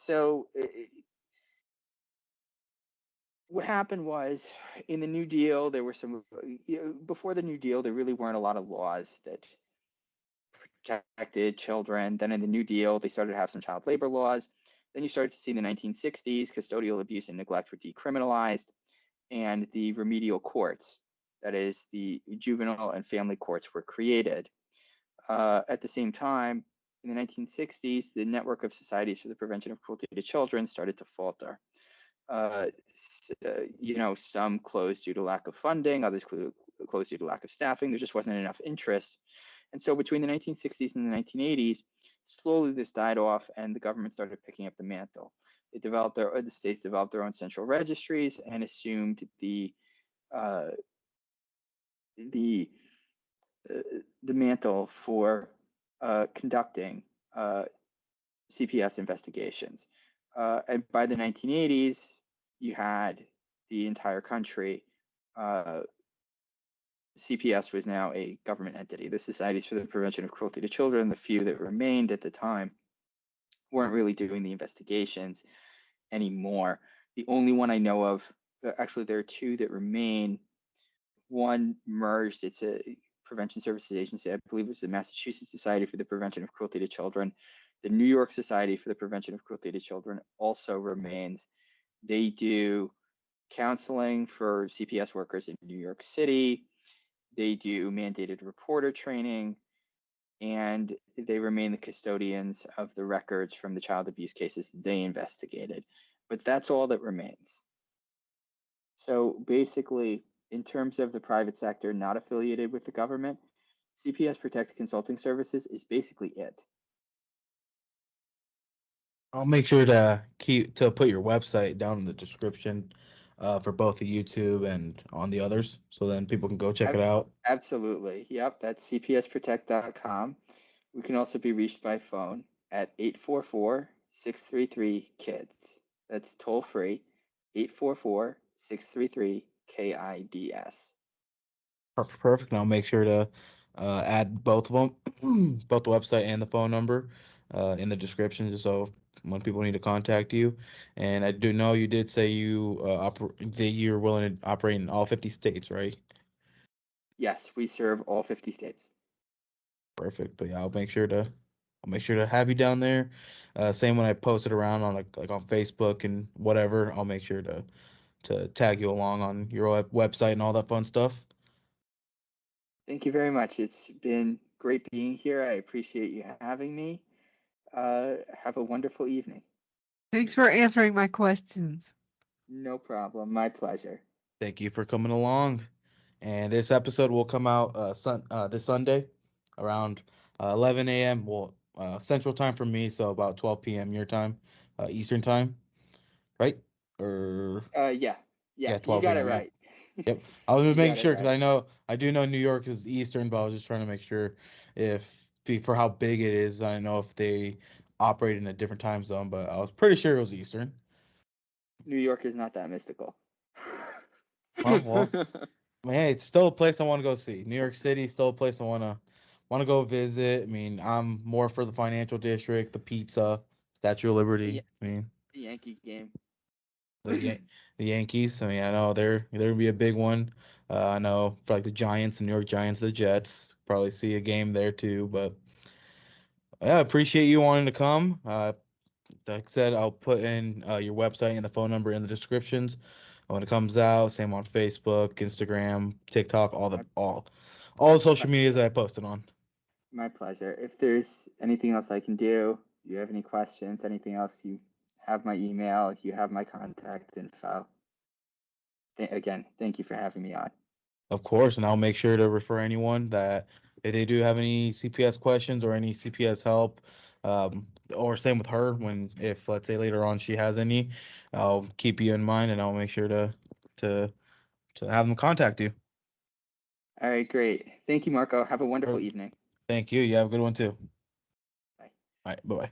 So what happened was, in the New Deal, there were some, before the New Deal, there really weren't a lot of laws that protected children. Then in the New Deal, they started to have some child labor laws. Then you started to see in the 1960s, custodial abuse and neglect were decriminalized, and the remedial courts, that is, the juvenile and family courts, were created. At the same time, in the 1960s, the network of societies for the prevention of cruelty to children started to falter. Some closed due to lack of funding, others closed due to lack of staffing. There just wasn't enough interest. And so between the 1960s and the 1980s, slowly this died off and the government started picking up the mantle. The states developed their own central registries and assumed the mantle for conducting CPS investigations. And by the 1980s, you had the entire country. CPS was now a government entity. The Societies for the Prevention of Cruelty to Children, the few that remained at the time, weren't really doing the investigations anymore. The only one I know of, actually, there are two that remain. One merged, it's a prevention services agency. I believe it was the Massachusetts Society for the Prevention of Cruelty to Children. The New York Society for the Prevention of Cruelty to Children also remains. They do counseling for CPS workers in New York City. They do mandated reporter training, and they remain the custodians of the records from the child abuse cases they investigated. But that's all that remains. So basically, in terms of the private sector not affiliated with the government, CPS Protect Consulting Services is basically it. I'll make sure to put your website down in the description for both the YouTube and on the others, so then people can go check it out. Absolutely. Yep, that's cpsprotect.com. We can also be reached by phone at 844-633-KIDS. That's toll free, 844-633-KIDS. Perfect. And I'll make sure to add both of them, both the website and the phone number, in the description, just so when people need to contact you. And I do know you did say that you're willing to operate in all 50 states, right? Yes, we serve all 50 states. Perfect. But yeah, I'll make sure to have you down there. Same when I post it around on like on Facebook and whatever. I'll make sure to tag you along on your website and all that fun stuff. Thank you very much. It's been great being here. I appreciate you having me. Have a wonderful evening. Thanks for answering my questions. No problem. My pleasure. Thank you for coming along. And this episode will come out this Sunday around 11 a.m. Well, Central Time for me, so about 12 p.m. your time, Eastern Time, right? Or Yeah, you 12 got it a.m. Yeah. right. Yep. I was just You making got it sure because right. I do know New York is Eastern, but I was just trying to make sure for how big it is. I know if they operate in a different time zone, but I was pretty sure it was Eastern. New York is not that mystical. Well, man, it's still a place I want to go see. New York City is still a place I want to go visit. I mean, I'm more for the financial district, the pizza, Statue of Liberty. I mean, the Yankee game. the Yankees. I mean, I know they're gonna be a big one. I know for like the Giants, the New York Giants, the Jets, probably see a game there too. But yeah, I appreciate you wanting to come. Like I said, I'll put in your website and the phone number in the descriptions when it comes out. Same on Facebook, Instagram, TikTok, all the social medias that I posted on. My pleasure. If there's anything else I can do, you have any questions, anything else, you have my email, you have my contact info. Again, thank you for having me on. Of course, and I'll make sure to refer anyone that if they do have any CPS questions or any CPS help, or same with her if let's say later on she has any, I'll keep you in mind and I'll make sure to have them contact you. All right, great. Thank you, Marco. Have a wonderful evening. Thank you. You have a good one too. Bye. All right, bye-bye.